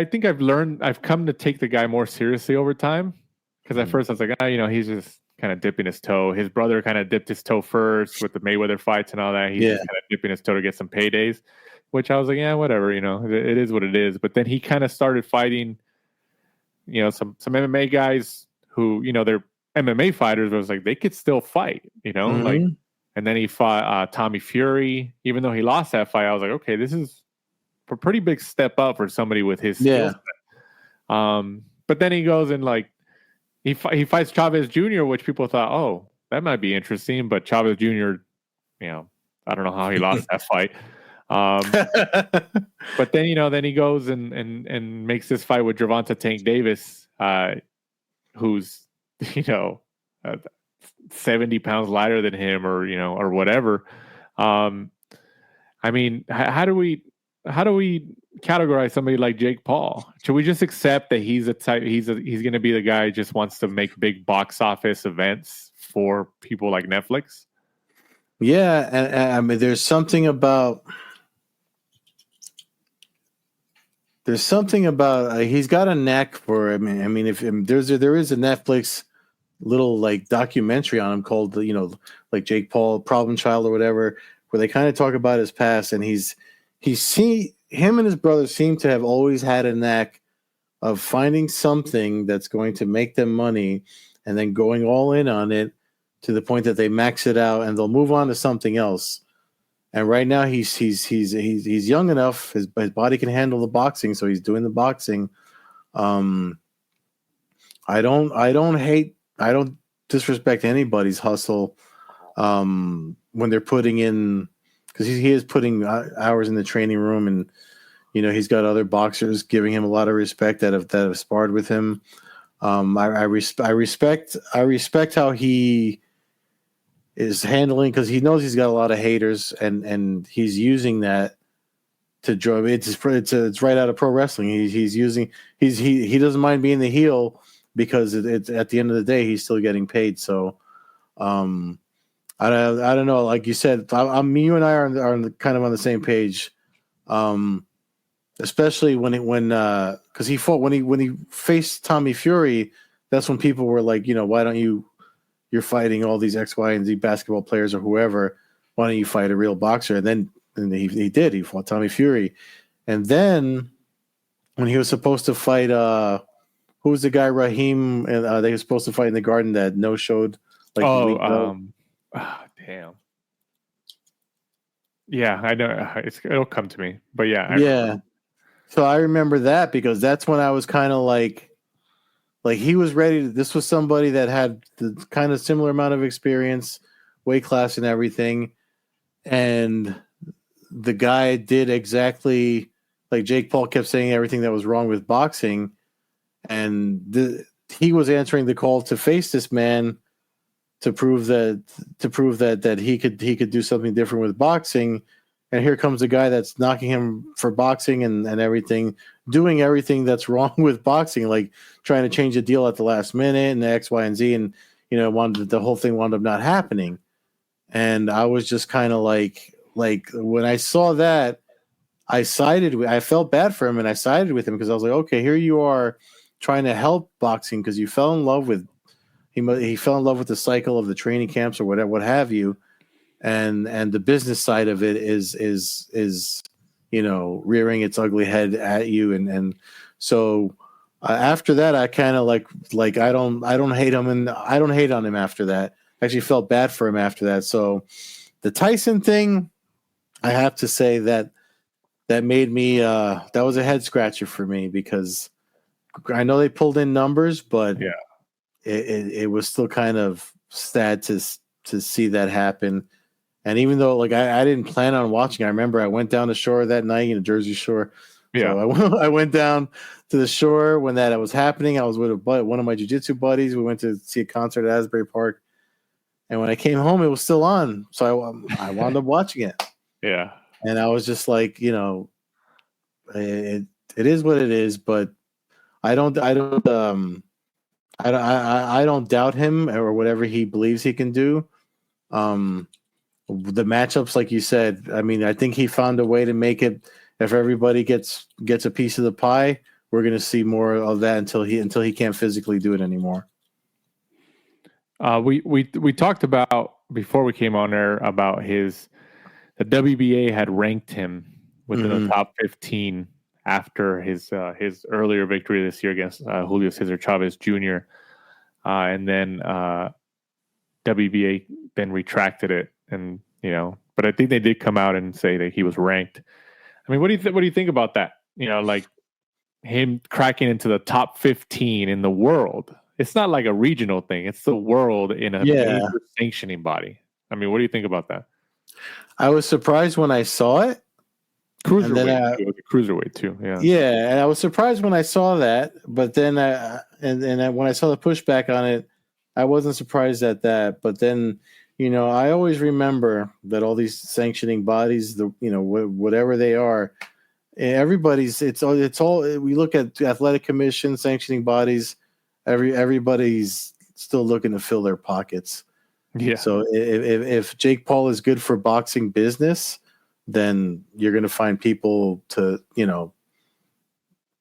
think I've come to take the guy more seriously over time. Because at first I was like, he's just kind of dipping his toe. His brother kind of dipped his toe first with the Mayweather fights and all that. He's just kind of dipping his toe to get some paydays, which I was like, yeah, whatever, it is what it is. But then he kind of started fighting, some MMA guys who, they're MMA fighters, but it was like, they could still fight, and then he fought Tommy Fury. Even though he lost that fight, I was like, okay, this is a pretty big step up for somebody with his skill set. But then he goes and he fights Chavez Jr., which people thought, oh, that might be interesting. But Chavez Jr., I don't know how he lost that fight. But then, then he goes and makes this fight with Gervonta Tank Davis, who's, 70 pounds lighter than him or whatever. How do we, how do we categorize somebody like Jake Paul? Should we just accept that he's going to be the guy who just wants to make big box office events for people like Netflix? Yeah, and I mean, there's something about he's got a knack for. I mean, if there is a Netflix little like documentary on him called like Jake Paul Problem Child or whatever, where they kind of talk about his past, and him and his brother seem to have always had a knack of finding something that's going to make them money and then going all in on it to the point that they max it out and they'll move on to something else. And right now he's young enough, his body can handle the boxing, so he's doing the boxing. I don't disrespect anybody's hustle when they're putting in, because he is putting hours in the training room, and he's got other boxers giving him a lot of respect that have sparred with him. I respect how he is handling, because he knows he's got a lot of haters, and he's using that to draw. It's right out of pro wrestling. He doesn't mind being the heel, because it's at the end of the day he's still getting paid. So I don't know. Like you said, you and I are kind of on the same page. Especially because he fought when he faced Tommy Fury. That's when people were like, why don't you're fighting all these X, Y, and Z basketball players or whoever. Why don't you fight a real boxer? And then he did. He fought Tommy Fury. And then when he was supposed to fight, who was the guy, Raheem? And they were supposed to fight in the Garden that no-showed. Damn. Yeah, I know. It'll come to me. But yeah. Yeah. So I remember that, because that's when I was kind of like he was ready. This was somebody that had the kind of similar amount of experience, weight class and everything. And the guy did exactly like Jake Paul kept saying everything that was wrong with boxing. And he was answering the call to face this man to prove that he could do something different with boxing. And here comes a guy that's knocking him for boxing and everything, doing everything that's wrong with boxing, like trying to change the deal at the last minute and the X, Y, and Z, and the whole thing wound up not happening. And I was just kind of like when I saw that, I felt bad for him, and I sided with him, because I was like, okay, here you are trying to help boxing because you fell in love with he fell in love with the cycle of the training camps or whatever, what have you. And the business side of it is rearing its ugly head at you, and so after that I kind of like I don't hate him, and I don't hate on him after that. I actually felt bad for him after that. So the Tyson thing, I have to say that made me that was a head scratcher for me, because I know they pulled in numbers, but yeah, it was still kind of sad to see that happen. And even though I didn't plan on watching, I remember I went down the shore that night, Jersey Shore. Yeah. So I went down to the shore when that was happening. I was with one of my jiu-jitsu buddies. We went to see a concert at Asbury Park. And when I came home, it was still on. So I wound up watching it. Yeah. And I was just like, it is what it is, but I don't doubt him or whatever he believes he can do. The matchups, like you said, I mean, I think he found a way to make it. If everybody gets a piece of the pie, we're going to see more of that until he can't physically do it anymore. We talked about before we came on air about the WBA had ranked him within the top 15 after his earlier victory this year against Julio Cesar Chavez Jr. And then WBA then retracted it, and but I think they did come out and say that he was ranked. I mean, what do you think about that? Like him cracking into the top 15 in the world. It's not like a regional thing; it's the world in a major sanctioning body. I mean, what do you think about that? I was surprised when I saw it. Cruiserweight, it was a cruiserweight too. Yeah, yeah, and I was surprised when I saw that, but then when I saw the pushback on it, I wasn't surprised at that. But then, I always remember that all these sanctioning bodies, whatever they are, everybody's it's all we look at athletic commission, sanctioning bodies, everybody's still looking to fill their pockets. Yeah. So if Jake Paul is good for boxing business, then you're going to find people to, you're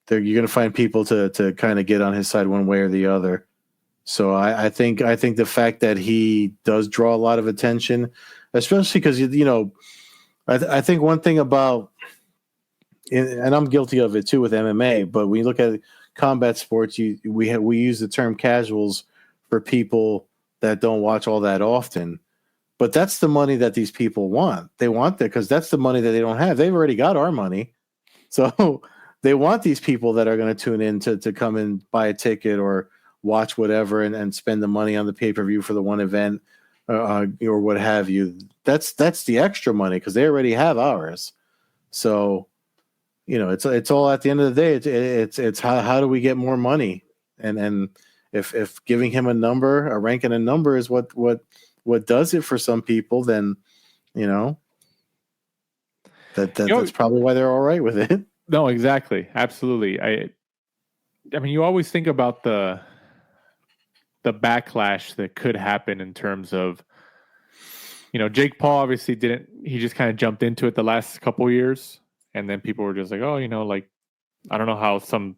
going to find people to kind of get on his side one way or the other. So I think the fact that he does draw a lot of attention, especially because I think one thing about, and I'm guilty of it too with MMA, but when you look at combat sports, we use the term casuals for people that don't watch all that often. But that's the money that these people want. They want that because that's the money that they don't have. They've already got our money. So they want these people that are going to tune in to come and buy a ticket or watch whatever and spend the money on the pay-per-view for the one event or what have you. That's the extra money because they already have ours. So, it's all at the end of the day. It's how do we get more money? And if giving him a rank and a number is what does it for some people, then that's probably why they're all right with it. No, exactly, absolutely. I mean, you always think about the backlash that could happen in terms of, Jake Paul obviously he just kind of jumped into it the last couple of years, and then people were just like, oh, like I don't know how some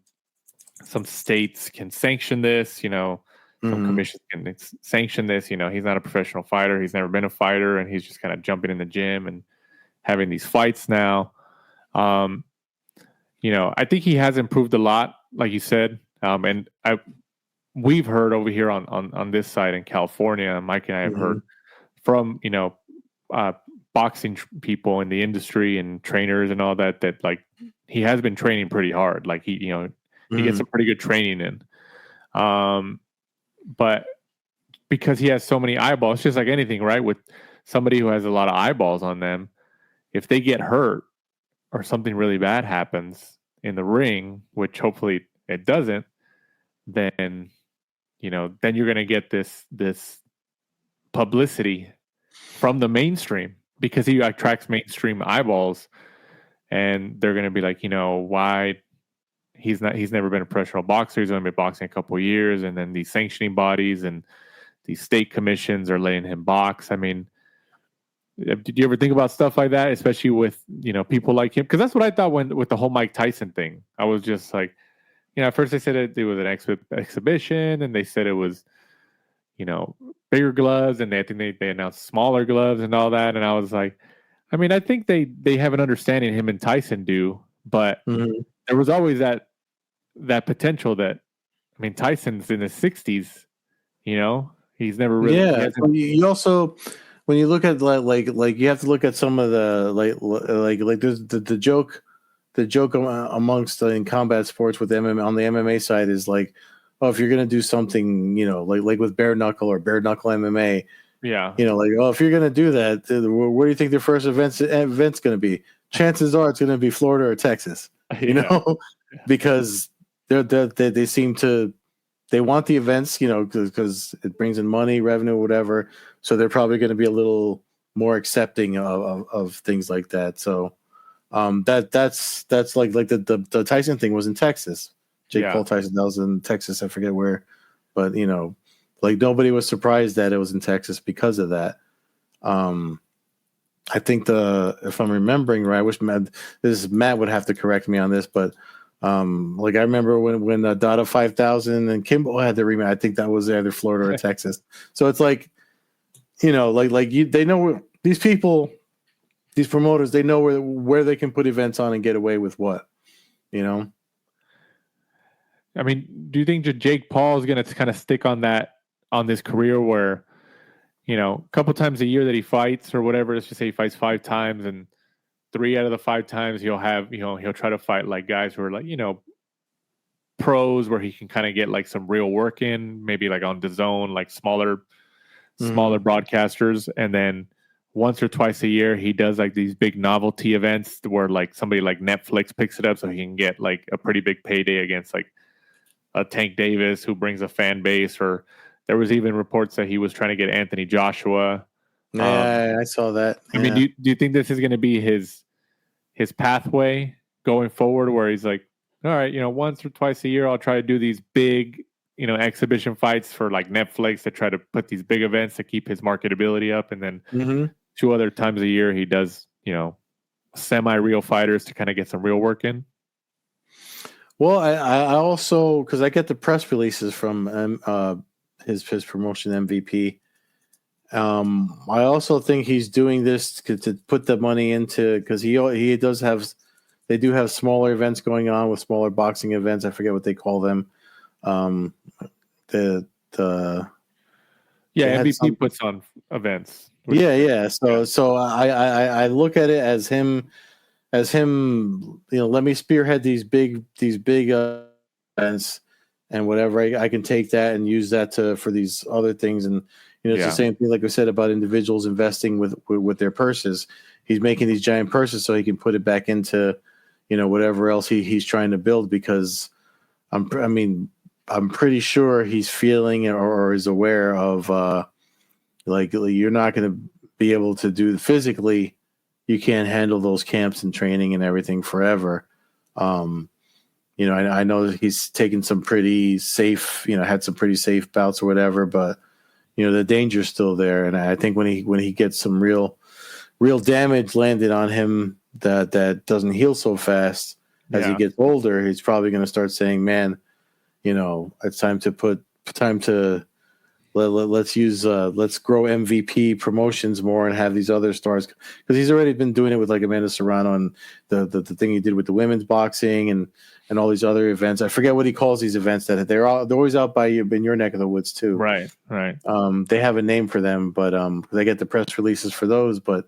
states can sanction this, some commissions can sanction this. He's not a professional fighter. He's never been a fighter, and he's just kind of jumping in the gym and having these fights now. I think he has improved a lot, like you said. And we've heard over here on this side in California, Mike and I have heard from, boxing people in the industry and trainers and all that like he has been training pretty hard. Like he gets some pretty good training in. But because he has so many eyeballs, just like anything, right? With somebody who has a lot of eyeballs on them, if they get hurt or something really bad happens in the ring, which hopefully it doesn't, then you're going to get this publicity from the mainstream because he attracts mainstream eyeballs, and they're going to be like, why he's never been a professional boxer. He's only been boxing a couple of years, and then these sanctioning bodies and these state commissions are letting him box. I mean, did you ever think about stuff like that, especially with people like him? Because that's what I thought with the whole Mike Tyson thing. I was just like, at first they said it was an exhibition, and they said it was, bigger gloves, and I think they announced smaller gloves and all that. And I was like, I mean, I think they have an understanding, him and Tyson do, but there was always that potential that, I mean, Tyson's in his 60s, he's never really. Yeah. You also, when you look at like you have to look at some of the like there's the joke amongst in combat sports with MMA on the MMA side is like, oh, if you're gonna do something, like with bare knuckle or bare knuckle MMA, yeah, if you're gonna do that, where do you think their first event's gonna be? Chances are it's gonna be Florida or Texas, because they seem to. They want the events, because it brings in money, revenue, whatever. So they're probably going to be a little more accepting of things like that. So that's like the Tyson thing was in Texas. Jake Paul Tyson, that was in Texas. I forget where, but like nobody was surprised that it was in Texas because of that. I think if I'm remembering right, I wish Matt would have to correct me on this, but. Like I remember when Dada 5000 and Kimbo had the rematch. I think that was either Florida or Texas. So it's like, they know where these people, these promoters, they know where they can put events on and get away with what, I mean, do you think Jake Paul is going to kind of stick on this career where, a couple times a year that he fights or whatever, let's just say he fights 5 times and 3 out of the 5 times he'll try to fight like guys who are like, pros where he can kind of get like some real work in, maybe like on DAZN, like smaller broadcasters. And then once or twice a year, he does like these big novelty events where like somebody like Netflix picks it up so he can get like a pretty big payday against like a Tank Davis who brings a fan base. Or there was even reports that he was trying to get Anthony Joshua. I saw that. I mean, do you think this is going to be his pathway going forward where he's like, all right, once or twice a year, I'll try to do these big, exhibition fights for like Netflix to try to put these big events to keep his marketability up. And then 2 other times a year, he does, semi-real fighters to kind of get some real work in. Well, I also, because I get the press releases from his promotion MVP. I also think he's doing this to put the money into, because he does have, they do have smaller events going on with smaller boxing events. I forget what they call them. MVP puts on events. Yeah. So I look at it as him, let me spearhead these big events, and whatever I can take that and use that for these other things. And it's the same thing, like I said, about individuals investing with their purses. He's making these giant purses so he can put it back into, whatever else he's trying to build. Because I'm pretty sure he's feeling or is aware of, you're not going to be able to do physically. You can't handle those camps and training and everything forever. I know that he's taken some pretty safe, had some pretty safe bouts or whatever, but the danger's still there. And I think when he gets some real damage landed on him that doesn't heal so fast as he gets older, he's probably going to start saying, man, it's time to let's grow MVP promotions more and have these other stars, because he's already been doing it with like Amanda Serrano and the thing he did with the women's boxing and all these other events. I forget what he calls these events that they're always out by you in your neck of the woods too. Right. They have a name for them, but they get the press releases for those. But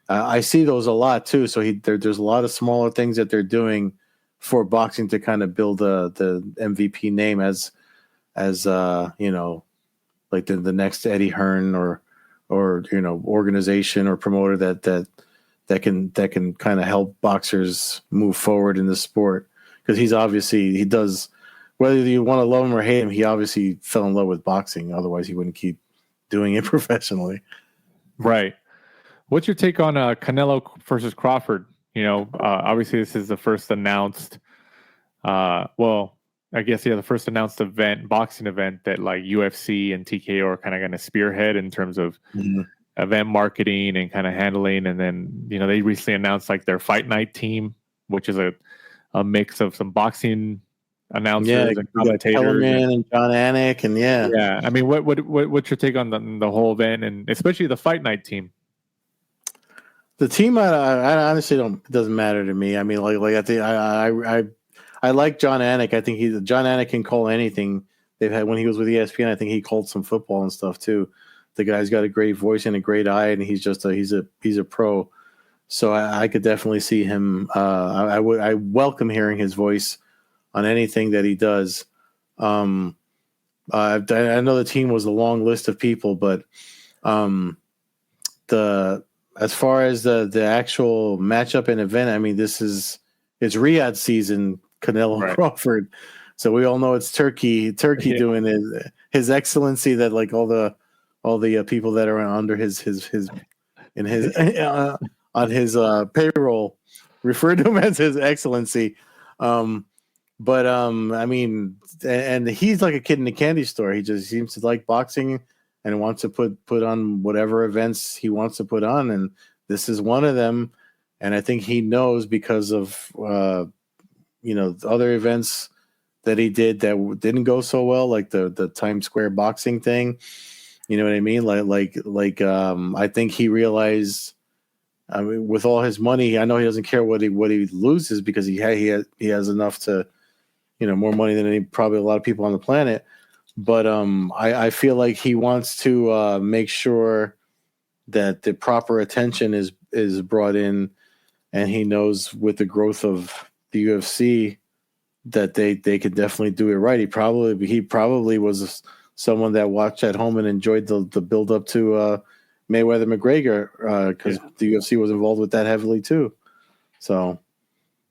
I see those a lot too. So there's a lot of smaller things that they're doing for boxing to kind of build the MVP name as like the next Eddie Hearn or organization or promoter that can kind of help boxers move forward in the sport. Because he does, whether you want to love him or hate him, he obviously fell in love with boxing. Otherwise, he wouldn't keep doing it professionally. Right. What's your take on Canelo versus Crawford? Obviously this is the first announced, the first announced boxing event that like UFC and TKO are kind of going to spearhead in terms of event marketing and kind of handling. And then, they recently announced like their fight night team, which is a mix of some boxing announcers and commentators. Kellerman and John Anik and Yeah. I mean, what's your take on the whole event and especially the fight night team? The team, I honestly don't. It doesn't matter to me. I mean, I think I like John Anik. I think John Anik can call anything. They've had when he was with ESPN. I think he called some football and stuff too. The guy's got a great voice and a great eye, and he's a pro. So I could definitely see him. I welcome hearing his voice on anything that he does. I know the team was a long list of people, but as far as the actual matchup and event, I mean, it's Riyadh season, Canelo Crawford. So we all know it's Turkey doing his excellency, that like all the people that are under his on his payroll refer to him as his excellency. I mean, and he's like a kid in a candy store. He just seems to like boxing and wants to put on whatever events he wants to put on. And this is one of them. And I think he knows because of, other events that he did that didn't go so well, like the Times Square boxing thing. You know what I mean? I think he realized, I mean, with all his money, I know he doesn't care what he loses, because he has enough to, more money than probably a lot of people on the planet. But I feel like he wants to make sure that the proper attention is brought in, and he knows with the growth of the UFC that they could definitely do it right. He probably was someone that watched at home and enjoyed the build up to Mayweather McGregor, because the UFC was involved with that heavily too. So,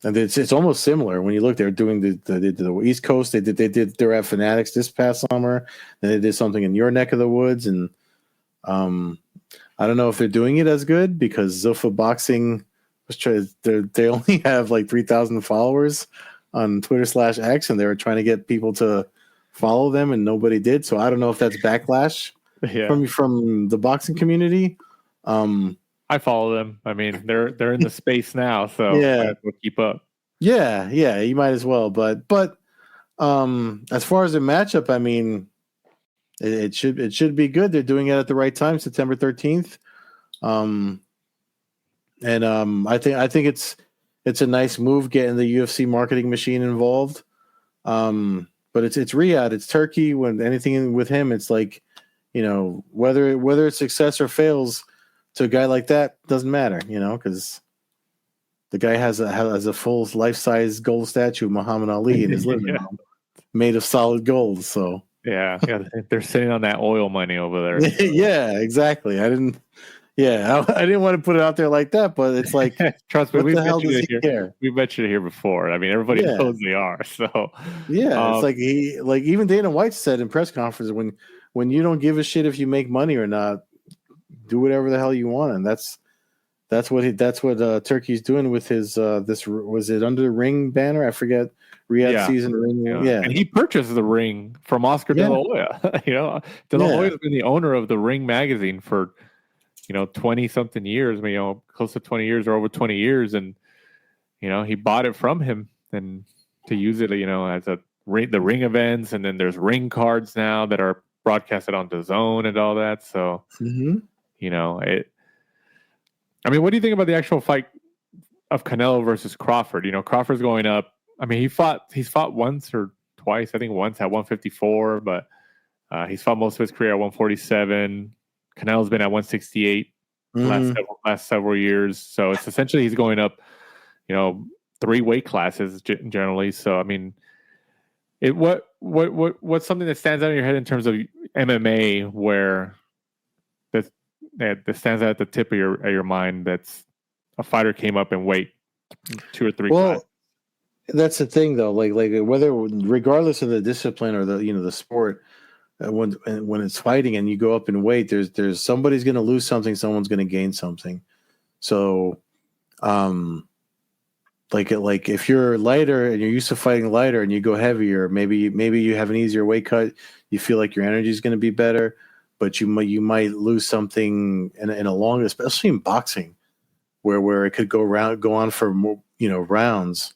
and it's almost similar when you look. They're doing the East Coast. They're at Fanatics this past summer. Then they did something in your neck of the woods, and I don't know if they're doing it as good, because Zuffa Boxing They only have like 3,000 followers on Twitter/X, and they were trying to get people to follow them, and nobody did. So I don't know if that's backlash from the boxing community. I follow them. I mean, they're in the space now, so yeah, I have to keep up. Yeah, you might as well. But as far as the matchup, I mean, it should be good. They're doing it at the right time, September 13th. I think it's a nice move getting the UFC marketing machine involved. But it's Riyadh, it's Turkey. When anything with him, it's like, whether it's success or fails to a guy like that doesn't matter, because the guy has a full life-size gold statue of Muhammad Ali in his living room, made of solid gold. So yeah, they're sitting on that oil money over there. Yeah, exactly. I didn't want to put it out there like that, but it's like, trust me, what the hell does he care? We mentioned it here before. I mean, everybody knows they are. So yeah, it's like even Dana White said in press conference, when you don't give a shit if you make money or not, do whatever the hell you want, and that's what Turkey's doing with his this, was it Under the Ring banner? I forget. Riyadh season ring. Yeah, and he purchased the ring from Oscar De La Hoya. De La Hoya's been the owner of the Ring magazine for 20 something years, close to 20 years or over 20 years, and he bought it from him and to use it as the ring events, and then there's ring cards now that are broadcasted on DAZN and all that. So I mean, what do you think about the actual fight of Canelo versus Crawford? Crawford's going up. I mean, he's fought once or twice. I think once at 154, but he's fought most of his career at 147. Canelo's been at 168 last several years. So it's essentially he's going up, 3 weight classes generally. So I mean, what's something that stands out in your head in terms of MMA where that stands out at the tip of your mind? That's a fighter came up in weight 2 or 3 classes. That's the thing, though. Like whether, regardless of the discipline or the sport, when it's fighting and you go up in weight, there's somebody's going to lose something, someone's going to gain something. So, like if you're lighter and you're used to fighting lighter and you go heavier, maybe you have an easier weight cut. You feel like your energy is going to be better, but you might lose something in a long, especially in boxing, where it could go on for more, rounds.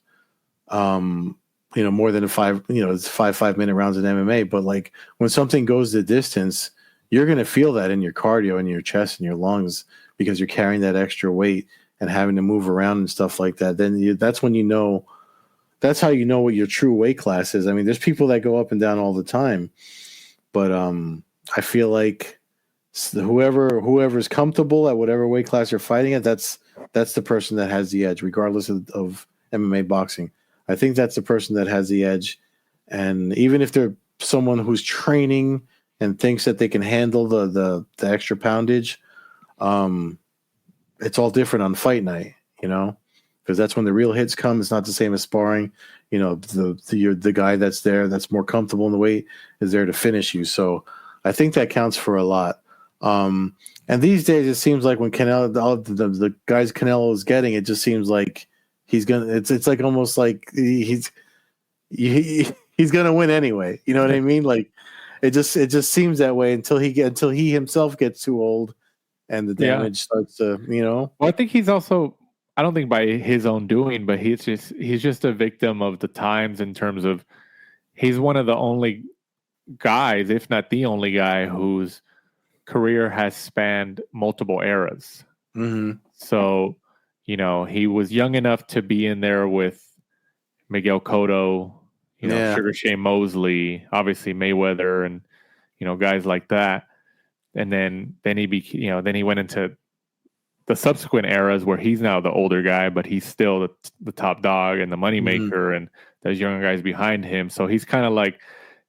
More than it's 5-minute rounds in MMA, but like when something goes the distance, you're going to feel that in your cardio, in your chest and your lungs, because you're carrying that extra weight and having to move around and stuff like that. Then that's when that's how you know what your true weight class is. I mean, there's people that go up and down all the time, but I feel like whoever's comfortable at whatever weight class you're fighting at, that's the person that has the edge, regardless of MMA boxing. I think that's the person that has the edge. And even if they're someone who's training and thinks that they can handle the extra poundage, it's all different on fight night, because that's when the real hits come. It's not the same as sparring. The guy that's there, that's more comfortable in the weight, is there to finish you. So I think that counts for a lot. And these days, it seems like when Canelo, the guys Canelo is getting, it just seems like he's gonna. It's like almost like he's gonna win anyway. You know what I mean? Like it just seems that way until he himself gets too old, and the damage starts to. Well, I think he's also. I don't think by his own doing, but he's just a victim of the times in terms of he's one of the only guys, if not the only guy, whose career has spanned multiple eras. Mm-hmm. So. He was young enough to be in there with Miguel Cotto, Sugar Shane Mosley, obviously Mayweather, and guys like that. And then he went into the subsequent eras where he's now the older guy, but he's still the top dog and the moneymaker, and there's younger guys behind him. So he's kind of like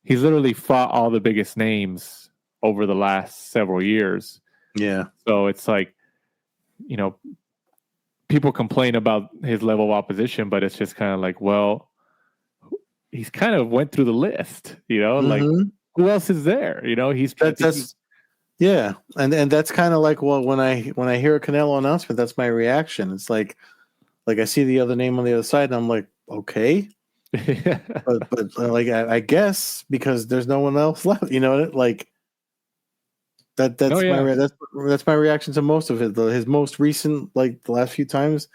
he's literally fought all the biggest names over the last several years. Yeah. So it's like people complain about his level of opposition, but it's just kind of like, well, he's kind of went through the list, like who else is there? Yeah. And that's kind of like, well, when I hear a Canelo announcement, that's my reaction. It's like, like I see the other name on the other side, and I'm like, okay, but like I guess because there's no one else left, you know, like that's that's my reaction to most of it. His most recent, like the last few times,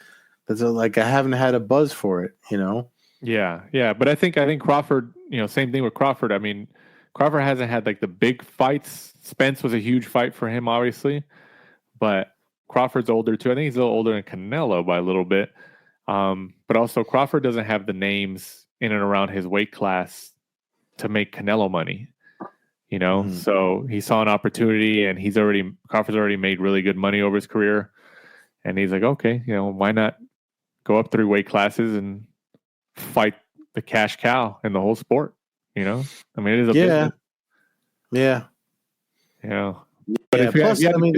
that's like I haven't had a buzz for it, you know. Yeah, but I think Crawford, you know, same thing with Crawford. I mean, Crawford hasn't had like the big fights. Spence was a huge fight for him, obviously, but Crawford's older too. I think he's a little older than Canelo by a little bit. But also Crawford doesn't have the names in and around his weight class to make Canelo money, you know? Mm-hmm. So he saw an opportunity, and Crawford's already made really good money over his career. And he's like, okay, you know, why not go up 3 weight classes and fight the cash cow in the whole sport, you know? I mean, it is a business. Yeah. You know? But yeah, plus, I mean,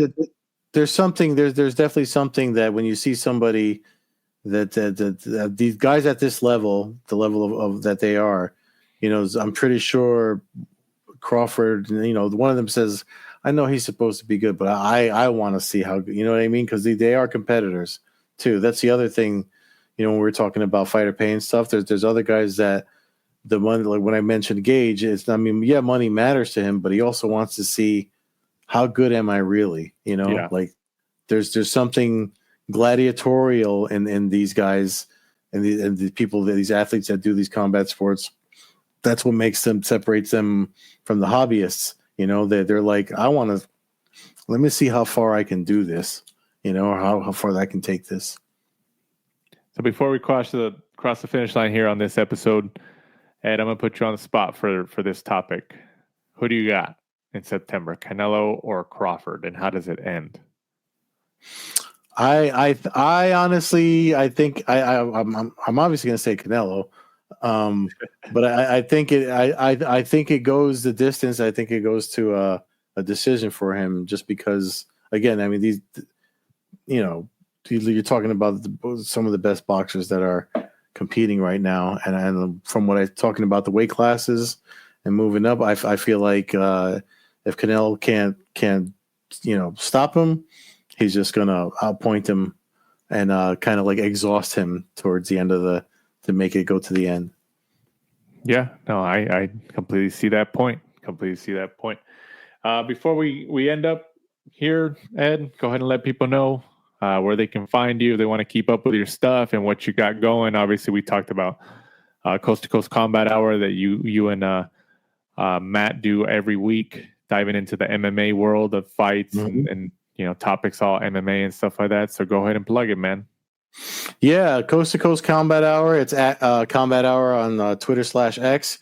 there's definitely something that when you see somebody that these guys at this level, the level of that they are, you know, I'm pretty sure Crawford, you know, one of them says, I know he's supposed to be good, but I want to see how, you know what I mean? Because they are competitors too. That's the other thing, you know, when we're talking about fighter pay and stuff, there's other guys that the money, like when I mentioned Gage, I mean, yeah, money matters to him, but he also wants to see how good am I really, you know, like there's something gladiatorial in these guys and the people, these athletes that do these combat sports. That's what separates them from the hobbyists. You know, they're like, let me see how far I can do this, you know, or how far I can take this. So before we cross the finish line here on this episode, Ed, I'm gonna put you on the spot for this topic. Who do you got in September, Canelo or Crawford, and how does it end? I honestly, I think I'm obviously going to say Canelo, but I think it goes the distance. I think it goes to a decision for him, just because, again, I mean, these, you know, you're talking about some of the best boxers that are competing right now, and from what I'm talking about the weight classes and moving up, I feel like if Canelo can't you know stop him, he's just gonna outpoint him and kind of like exhaust him towards the end of to make it go to the end. Yeah, no, I completely see that point. Before we end up here, Ed, go ahead and let people know where they can find you if they want to keep up with your stuff and what you got going. Obviously, we talked about Coast to Coast Combat Hour that you and Matt do every week, diving into the MMA world of fights and you know, topics all MMA and stuff like that. So go ahead and plug it, man. Yeah, Coast to Coast Combat Hour. It's at Combat Hour on Twitter/X.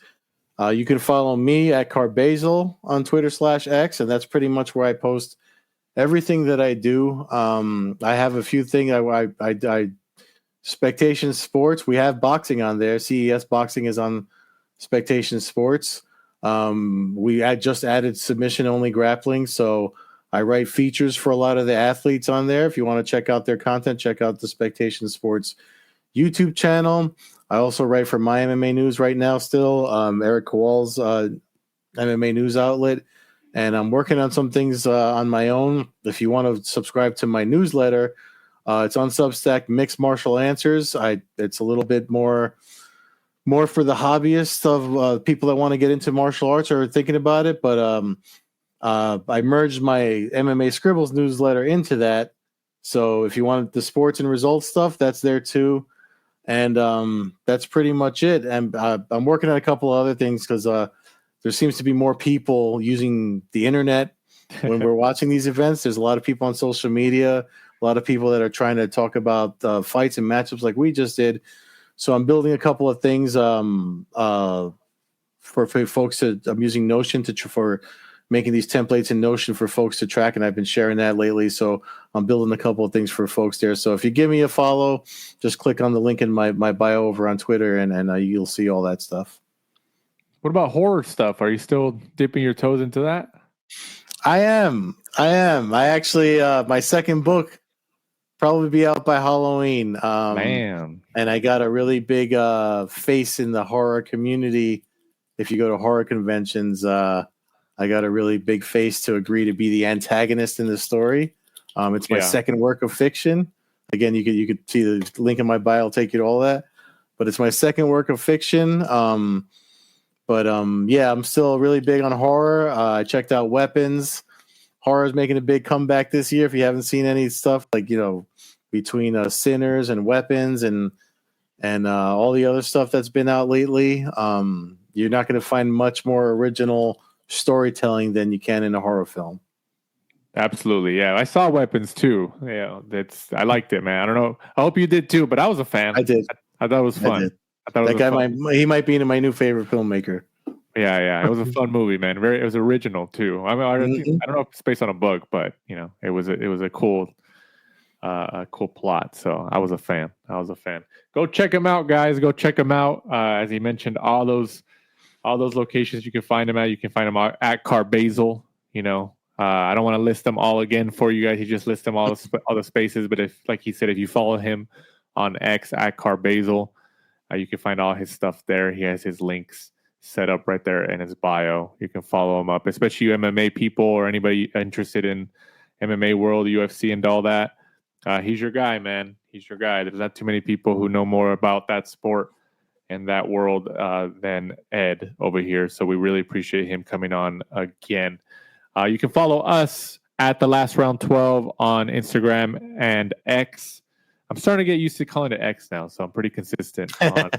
You can follow me at Carbajal on Twitter/X, and that's pretty much where I post everything that I do. I have a few things. I Spectation Sports. We have boxing on there. CES Boxing is on Spectation Sports. We just added submission only grappling, so I write features for a lot of the athletes on there. If you want to check out their content, check out the Spectation Sports YouTube channel. I also write for MyMMANews right now still, Eric Kowal's MMA news outlet. And I'm working on some things on my own. If you want to subscribe to my newsletter, it's on Substack, Mixed Martial Answers. It's a little bit more for the hobbyists of people that want to get into martial arts or thinking about it. But I merged my MMA Scribbles newsletter into that. So if you want the sports and results stuff, that's there too. And that's pretty much it. And I'm working on a couple of other things because there seems to be more people using the internet when we're watching these events. There's a lot of people on social media, a lot of people that are trying to talk about fights and matchups like we just did. So I'm building a couple of things for folks I'm using Notion for making these templates in Notion for folks to track, and I've been sharing that lately. So I'm building a couple of things for folks there. So if you give me a follow, just click on the link in my bio over on Twitter, and you'll see all that stuff. What about horror stuff? Are you still dipping your toes into that? I am. I actually, my second book probably be out by Halloween. Man. And I got a really big face in the horror community. If you go to horror conventions, I got a really big face to agree to be the antagonist in the story. It's my second work of fiction. Again, you could see the link in my bio. I'll take you to all that. But it's my second work of fiction. Yeah, I'm still really big on horror. I checked out Weapons. Horror is making a big comeback this year. If you haven't seen any stuff like, between Sinners and Weapons and all the other stuff that's been out lately, you're not going to find much more original storytelling than you can in a horror film. Absolutely, yeah. I saw Weapons too. Yeah, I liked it, man. I don't know. I hope you did too, but I was a fan. I did. I thought it was fun. I thought that guy might be my new favorite filmmaker. Yeah. It was a fun movie, man. It was original too. I mean, I don't know if it's based on a book, but it was a cool plot. So I was a fan. Go check him out, guys. Go check him out. As he mentioned, all those locations you can find him at. You can find him at Carbajal. I don't want to list them all again for you guys. He just lists them all the spaces. But if, like he said, if you follow him on X at Carbajal, you can find all his stuff there. He has his links set up right there in his bio. You can follow him up, especially you MMA people or anybody interested in MMA world, UFC, and all that. He's your guy, man. He's your guy. There's not too many people who know more about that sport and that world than Ed over here. So we really appreciate him coming on again. You can follow us at The Last Round 12 on Instagram and X. I'm starting to get used to calling it X now, so I'm pretty consistent on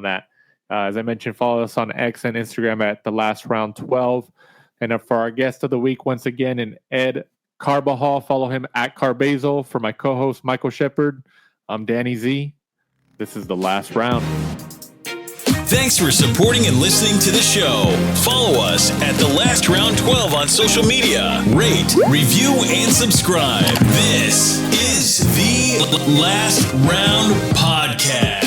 that. As I mentioned, follow us on X and Instagram at The Last Round 12. And for our guest of the week, once again, in Ed Carbajal, follow him at Carbajal. For my co-host, Michael Shepard, I'm Danny Z. This is The Last Round. Thanks for supporting and listening to the show. Follow us at The Last Round 12 on social media. Rate, review, and subscribe. This is The Last Round Podcast.